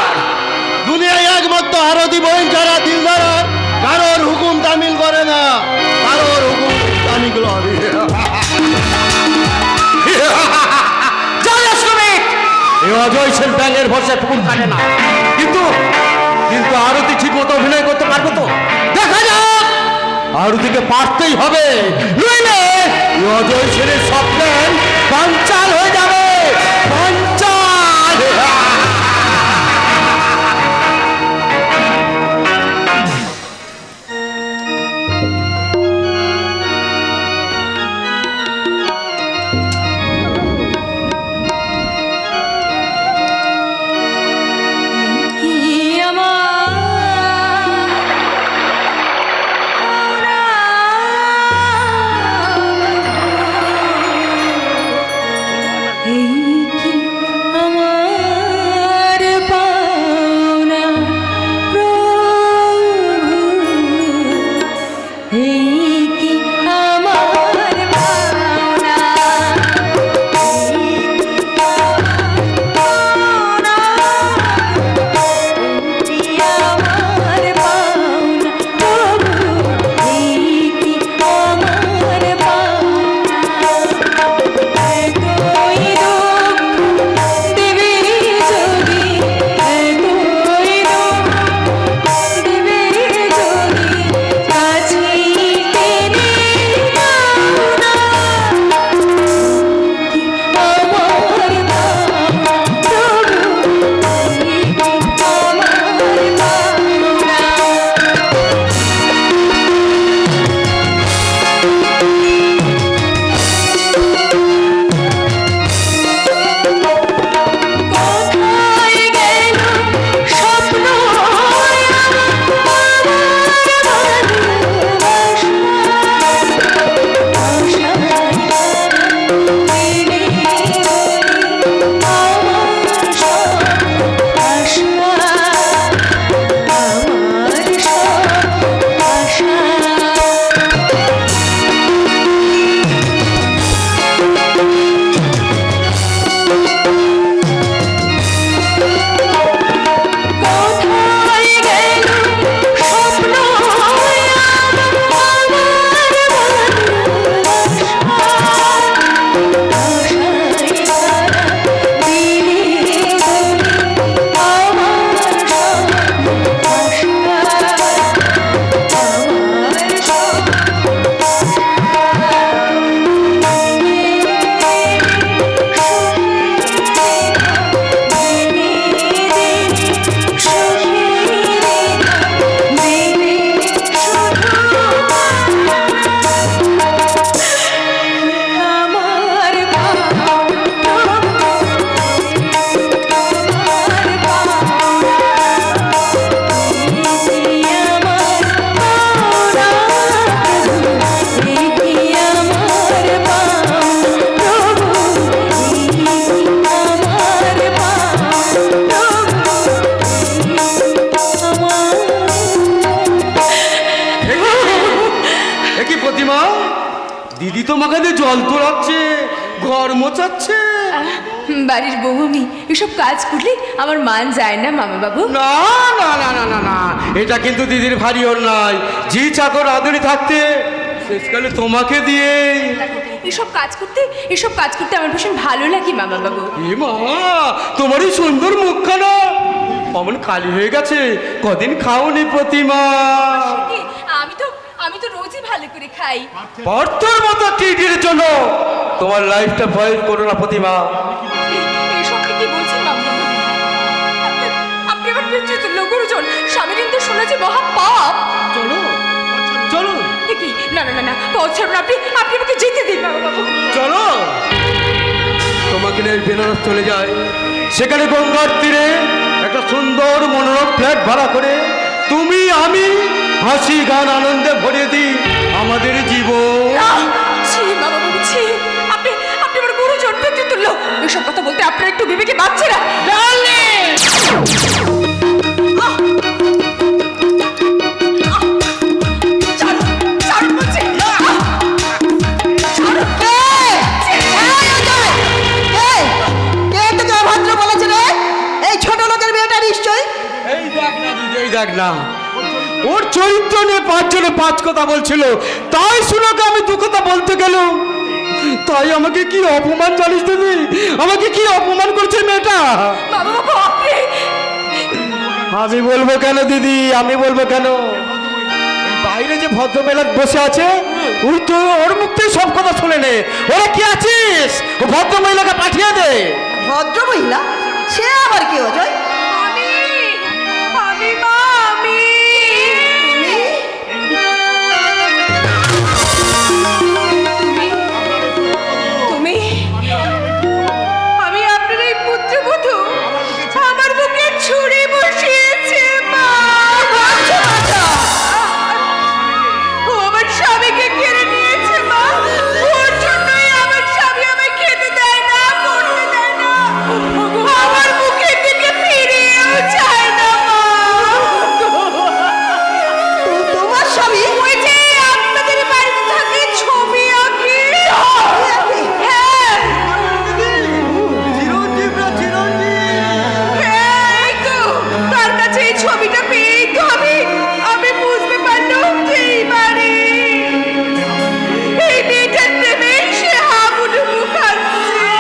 দুনিয়ায় একমাত্র আরতি বই ছাড়া দিলদার কারোর হুকুম তামিল করে না, কারোর হুকুম তামিল করে। এই অজয় সেন ব্যাঙের ভরসায় পুকুর কাটে না। কিন্তু কিন্তু আরতি ঠিক মতো অভিনয় করতে পারবে তো? দেখা যাক। আরতিকে পারতেই হবে, নইলে এই অজয় সেনের স্বপ্ন পাঞ্চাল হয়ে যাবে। পাঞ্চাল। কি আমার এই কি আমার পাওনা প্রভু, এই কি আমার পাওনা, এই কি আমার পাওনা, এই কি আমার পাওনা প্রভু, এই কি আমার পাওনা। এতই দুঃখ দেবে যদি, এতই দুঃখ দেবে যদি, কাছে টেনে নাও না। কি আমার পাওনা প্রভু, এই কি আমার পাওনা। কোথায় গেল স্বপ্ন আমার ভালোবাসা, আশায় দিনে আমার সব আশা, আমার সব আশা। কোথায় গেল স্বপ্ন আমার ভালোবাসা, আশায় তারা দিনে আমার সব আশা, আমার সব একই প্রতিমা, দিদি তোমাকে দিয়ে জল তোলাচ্ছে, ঘর মোচাচ্ছে। বাড়ির বউ আমি এসব কাজ করলে আমার মান যায় না মামা বাবু। না না না না না না, এটা কিন্তু দিদির ভারী অন্যায়। জি চাকর আদরি থাকতে শেষকালে তোমাকে দিয়ে এসব কাজ করতে আমার ভীষণ ভালো লাগে মামা বাবু। এ মা, তোমার এই সুন্দর মুখখানা অমন কালি হয়ে গেছে, কদিন খাওনি প্রতিমা? আমি তো রোজই ভালো করে খাই। পার্থর মতো টিটির জন্য তোমার লাইফটা ভয় করো না প্রতিমা। এসব কি বলছেন বাবু? আপনি আমার পিতৃতুল্য গুরুজন, স্বামীর ইন্দ্র শোনা যে মহা পাপ। চলো চলো এ কি? না না না না, পথ ছাড়ুন আপনি, আপনি আমাকে যেতে দিন না বাবু। চলো, তোমাকে নিয়ে বেনারস চলে যায়। সেখানে গঙ্গার তীরে একটা সুন্দর মনোরম ফ্ল্যাট ভাড়া করে তুমি আমি হাসি গান আনন্দে ভরিয়ে দিই আমাদের জীবন। না, ছি বাবা বাবু, ছি। আপনি আপনি আমার গুরুজন, পিতৃতুল্য, এসব কথা বলতে আপনার একটু বিবেকে বাঁচছে না। দেখ না, ওর চরিত্র নিয়ে পাঁচজনে পাঁচ কথা বলছিল, তাই শুনোকে আমি দু কথা বলতে গেলাম। তাই আমাকে কি অপমান জানিস তুমি? আমাকে কি অপমান করছে মেয়েটা? বাবা বাবু, আপনি আমি বলবো কেন দিদি, আমি বলবো কেন? বাইরে যে ভদ্রমহিলা বসে আছে, ওই তো ওর মুখ থেকে সব কথা শুনে নে। ওরা কি আছিস, ও ভদ্রমহিলাকে পাঠিয়ে দে। ভদ্র মহিলা, সে আবার কি অজয়? আমি মা, আমি তুমি আমি আপনার এই পুত্রবধূ, আমার বুকে ছুরি বসিয়েছে মা। ও আমার স্বামীকে কেড়ে নিয়েছে মা। ওর জন্যই আমার স্বামী আমায় খেতে দেয় না, পড়তে দেয় না, আমার মুখের দিকে ফিরেও চায় না মা। তোমার স্বামী? ওই যে আপনাদের বাড়িতে থাকে ছবি আঁকি। হ্যাঁ, এই তো, তার কাছে এই ছবিটা পেয়েই তো আমি বুঝতে পারলাম যে এই বাড়ি, এই মেয়েটার প্রেমে সে হাবুডুবু খাচ্ছে।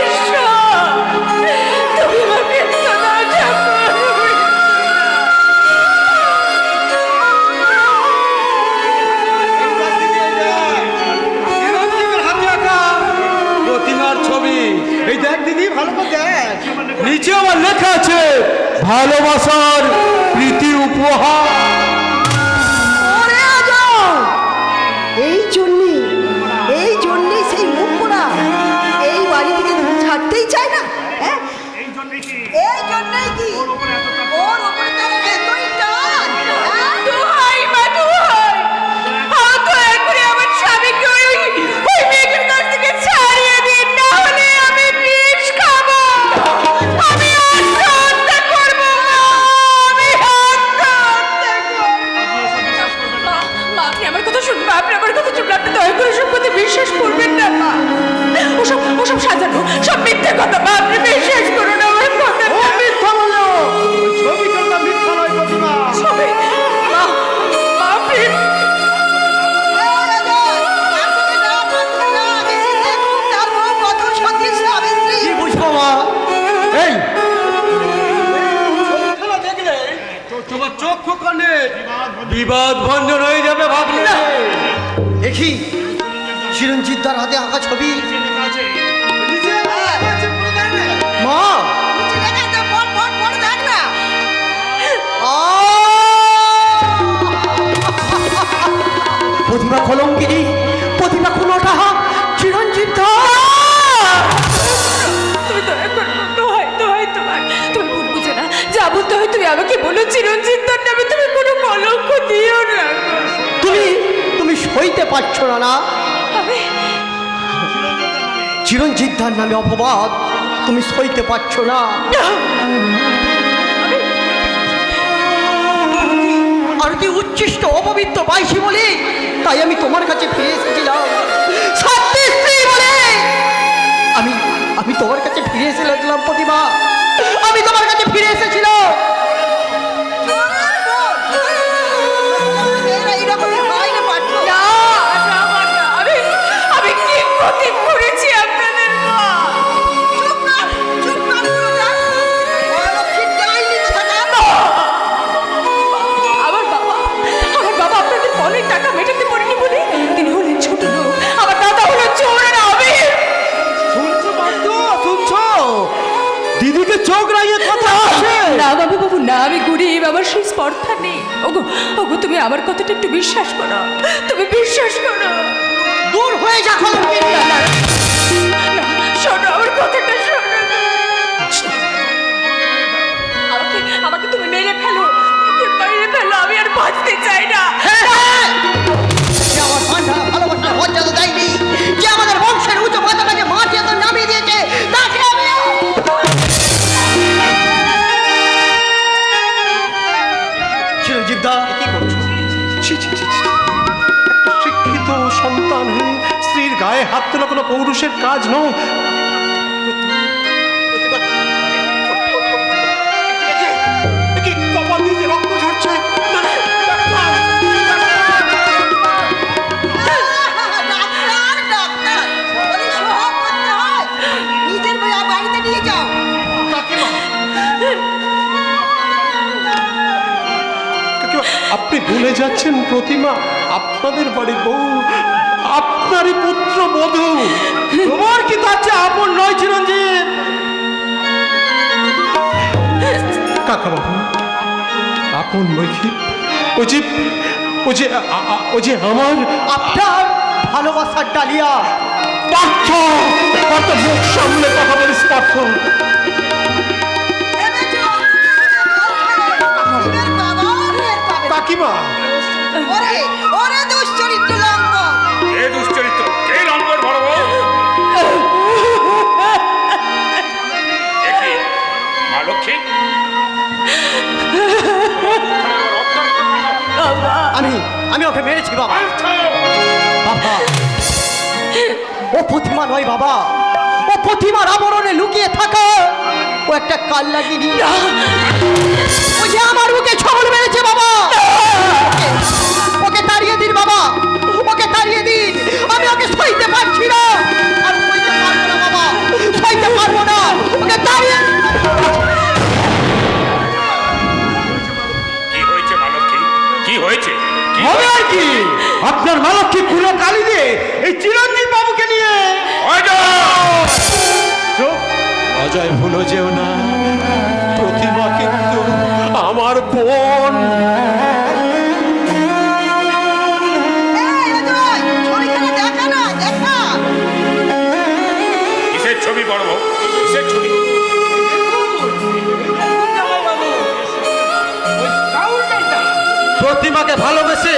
ঈশ্বর, তুমি আমাকে ক্ষমা করো। প্রতিমার ছবি এই দেখ দিদি, ভালো করে দেখ। নিচে আমার লেখা আছে ভালোবাসার প্রীতি উপহার। ওরে অজয়, এই জন্যেই সেই মুখ পোড়া এই বাড়ি থেকে ছাড়তেই চায় না। হ্যাঁ, এই জন্যই কি ওর ওপরে তার এতই টান? হ্যাঁ? দোহাই মা, দোহাই, দয়া করে আমার স্বামীকে ওই মেয়েটার কাছ থেকে ছাড়িয়ে দিন, না হলে আমি বিষ খাবো। আমি আত্মহত্যা করবো মা, আমি আত্মহত্যা করবো। মা, আপনি আমার কথা শুনবেন, আপনি আমার কথা শুনবেন, আপনি দয়া করে সব কথা বিশ্বাস করবেন না মা। ওসব সাজানো, সব মিথ্যে কথা মা, আপনি বিশ্বাস করুন আমার কথা। মিথ্যা বলো, ছবি কথা মিথ্যা নয় প্রতিমা। ছবি, মা, আপনি এই অজয়, তার দিকে না, আমি দেখুন তার বউ কত সতী সাবিত্রী। কি বুঝবো মা? এই ছবিখানা দেখলে তোমার চক্ষু কানে বিবাদ ভঞ্জন হয়ে যাবে ভাবলে। দেখি চিরঞ্জিতদার হাতে আঁকা ছবি। মা, ঠিক আছে, পড় দেখ না। প্রতিভা কলঙ্কিনী, প্রতিভা কোনটা চিরঞ্জিত। তুমি দয়া করো, দোহাই তোমার, তুমি ভুল বুঝে না, যা বলতে হয় তুমি আমাকে বলো। চিরঞ্জিতদার নামে তুমি কোনো কলঙ্ক দিও না। তুমি সইতে পারছো না না? আমি চিরঞ্জিতদার নামে অপবাদ তুমি সইতে পারছো না। আর তুই উচ্ছিষ্ট অপবিত্র বাইশি বলে তাই আমি তোমার কাছে ফিরে এসেছিলাম। সত্যি স্ত্রী বলে আমি তোমার কাছে ফিরে এসেছিলাম প্রতিভা, আমি তোমার কাছে ফিরে এসেছিলাম। এইরকমই হয় না পার্থ। আমি কি ক্ষতি করেছি আপনাদের মা? চুপ কর, পুরোটা। অলক্ষী ডাইনি থাকা। আমার বাবা আপনাদের বলেনি আমার সেই স্পর্ধা নেই। ওগো ওগো, তুমি আমার কথাটা একটু বিশ্বাস করো, তুমি বিশ্বাস করো। দূর হয়ে যা কলঙ্কিনী। না, শোনো আমার কথাটা শোনো। আমাকে আমাকে তুমি মেরে ফেলো, ওকে মেরে ফেলো, আমি আর বাঁচতে চাই না। যে আমার ভান্ডার ভালোবাসার মর্যাদা দেয়নি, যে আমাদের বংশের উঁচু পতাকাকে মাটিতে তো নামিয়ে দিয়েছে, তাকে আমি চিরঞ্জীব দা কি করছো? ছি ছি ছি ছি। একটা শিক্ষিত সন্তান হয়ে স্ত্রীর গায়ে হাত তোলা কোনো পৌরুষের কাজ নয়। এ কি কপাল দিয়ে যে রক্ত ঝরছে? না, না, ডাক্তার! ডাক্তার ডাক্তার বলে সোহাগ করতে হয়, নিজের বাড়িতে নিয়ে যাও। কাকিমা, আপনি ভুলে যাচ্ছেন প্রতিমা আপনাদের বাড়ির বউ, আপনারই পুত্র বধূ। তোমার কি তার চেয়ে আপন নয় চিরঞ্জীব? কাকা বাবু আপন নৈখি, ও যে আমার আপনার ভালোবাসার ডালিয়া। পার্থ। পার্থ, মুখ সামনে কথা বলিস পার্থ। ভেবেছো শিবের বাবা ফের পাবে। কাকিমা, ওরে ওরে দুশ্চরিত্র লম্বন। এ দুশ্চরিত্র কে লম্বর বড় বউ? দেখি মা লক্ষ্মী, আমি ওকে মেরেছি বাবা। বাবা, ও প্রতিমা নয় বাবা, ও প্রতিমার আবরণে লুকিয়ে থাকা ও একটা কাল লাগিনি। ও যে আমার বুকে ছবল মেরেছে বাবা। ওকে তাড়িয়ে দিন বাবা, ওকে তাড়িয়ে দিন। আমি ওকে সইতে পারছি না, আর সইতে পারবো না বাবা, সইতে পারবো না। ওকে তাড়িয়ে দিন। কি হয়েছে মা লক্ষ্মী? কি হয়েছে? কি হবে আর কি, আপনার মালক্ষী কুলো কালি দিয়ে এই চিরঞ্জীব বাবুকে নিয়ে অজয় ভুলো যেও না, প্রতিমা কিন্তু আমার বোন। এই অজয়, ছবিখানা দেখা না, দেখা। কিসের ছবি বড় বউ? কিসের ছবি? প্রতিমাকে ভালোবেসে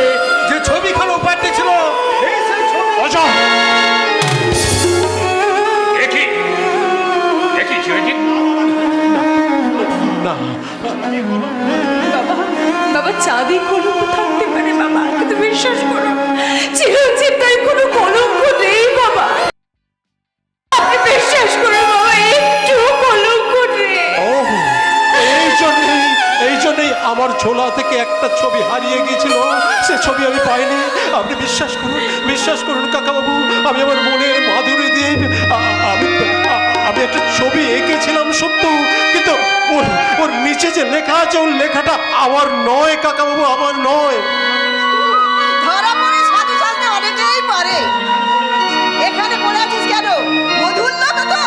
যে ছবিখানা উপহার দিয়েছিল, এই সেই ছবি। অজয়, দেখি দেখি চিরঞ্জিত, না, বাবা বাবা, চাঁদি কলঙ্ক থাকতে পারে বাবা, কিন্তু বিশ্বাস করো চিরঞ্জিত তাই কোনো কলঙ্ক নেই বাবা। আপনি বিশ্বাস করো বাবা, একটু কলঙ্ক নেই। ও এই জন্যই আমার ঝোলা থেকে একটা ছবি হারিয়ে গিয়েছিল, সে ছবি আমি পাইনি। আপনি বিশ্বাস করুন কাকাবাবু, আমি আমার মনের মাধুরী দিয়ে আমি একটা ছবি এঁকেছিলাম সত্য, কিন্তু ওর নিচে যে লেখা আছে, ওর লেখাটা আমার নয় কাকাবাবু, আমার নয়। ধরা পড়ে সাধু সাজতে অনেকেই পারে। এখানে পড়ে আছিস কেন? মধুর লোক তো।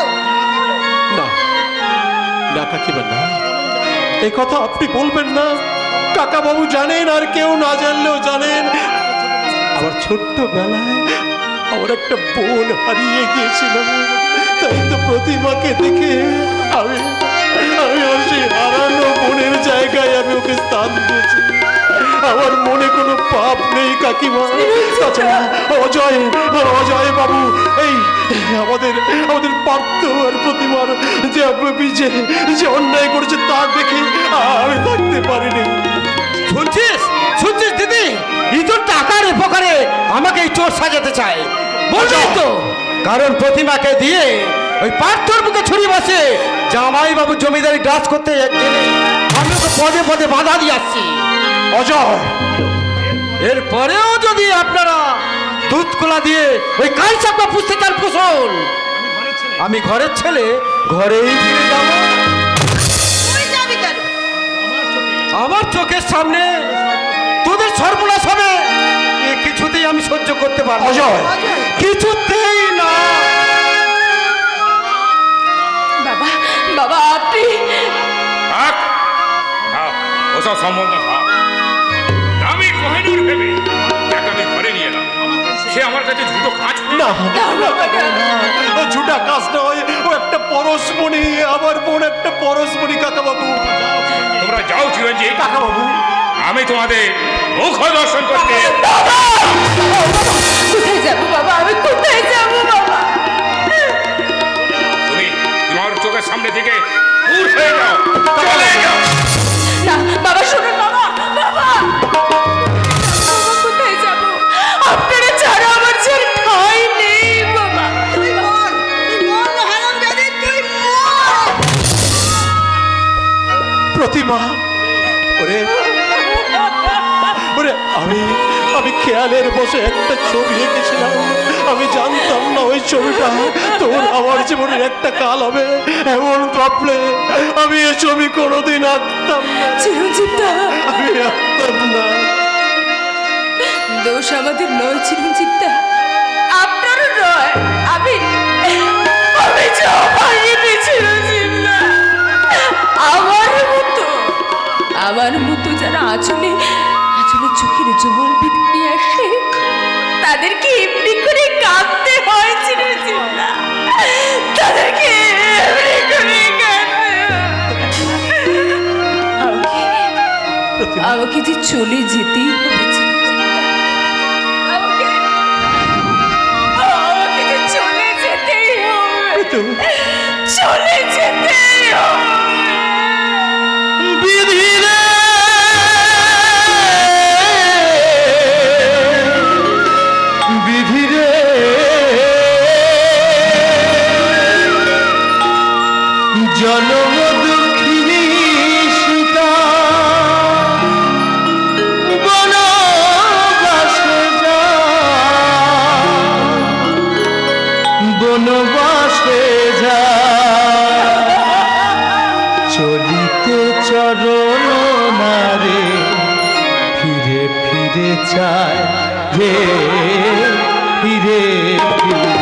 না না কাকিমা, না, এই কথা আপনি বলবেন না। কাকাবাবু জানেন, আর কেউ না জানলেও জানেন, আমার ছোট্টবেলায় আমার একটা বোন হারিয়ে গিয়েছিল। তাই তো প্রতিমাকে দেখে আমি ওর সেই হারানো বোনের জায়গায় আমি ওকে স্থান দিয়েছি। আমার মনে কোনো পাপ নেই কাকিমা। তাছাড়া অজয় বাবু, এই আমাদের পার্থ আর প্রতিমার যে অন্যায় করেছে তা দেখে আমি থাকতে পারিনি। শুনছিস দিদি, ইঁদুর টাকার উপকারে আমাকে এই চোর সাজাতে চায়। বলছি তো, কারণ প্রতিমাকে দিয়ে ওই পার্থর বুকে ছুরি বসে জামাই বাবু জমিদারি গ্রাস করতে গেলে আমি ওকে পদে পদে বাধা দিয়ে আসছি। অজয়, এরপরেও যদি আপনারা দুধ কোলা দিয়ে ওই কাল চাপা পুষতে চান পুষুন, আমি ঘরের ছেলে ঘরেই ফিরে যাব। তুই যাবি কেন? আমার চোখের সামনে তোদের সর্বনাশ হবে, এ কিছুতেই আমি সহ্য করতে পারবো না। অজয়, কিছুতেই না। বাবা বাবা, আপনি থাক থাক, ওসব সম্বন্ধ ভাব আমি কোহিনূর ভেবে যাকে আমি ঘরে নিয়ে এলাম সে আমার কাছে ঝুটো কাজ না ও ঝুটা কাজ নয়, ও একটা পরশমণি, আমার বোন একটা পরশমণি কাকা বাবু। তোমরা যাও চিরঞ্জিত, কাকা বাবু আমি তোমাদের মুখ দর্শন করতে। কোথায় যাবো বাবা, আমি কোথায় যাবো বাবা? তুমি তোমার চোখের সামনে থেকে দূর হয়ে যাও, চলে যাও। না বাবা, শুনুন বাবা, বাবা কোথায় যাব? আপনারা ছাড়া আমার ছেলে ঠাঁই নেই বাবা। তুই মর, হারামজাদে, তুই মর। প্রতিমা, ওরে ওরে আমি খেয়ালের বসে একটা ছবি এঁকেছিলাম। আমি জানতাম না ওই ছবিটা তোর আমার জীবনের একটা কাল হবে এমন ভাবলে আমি এই ছবি কোনোদিন আঁকতাম না। চিরঞ্জিতদা, আমি আঁকতাম না। দোষ আমাদের নয় চিরঞ্জিতদা, আপনারও নয়। আমি পাইনি চিরঞ্জিতদা। আমার মতো যারা আঁচলে চোখের জল বেঁধে আসে তাদেরকে এমনি করে কাঁদতে হয় চিরঞ্জিতদা, তাদেরকে এমনি করে কাঁদতে হয়। আমাকে যে চলে যেতেই হবে চিরঞ্জিতদা। আমাকে যে চলে যেতেই হবে, চলে যেতেই হবে। জনম দুঃখিনী সীতা বনবাসে বনবাসে যা চলিতে চরণ নারে ফিরে ফিরে চায় রে ফিরে ফিরে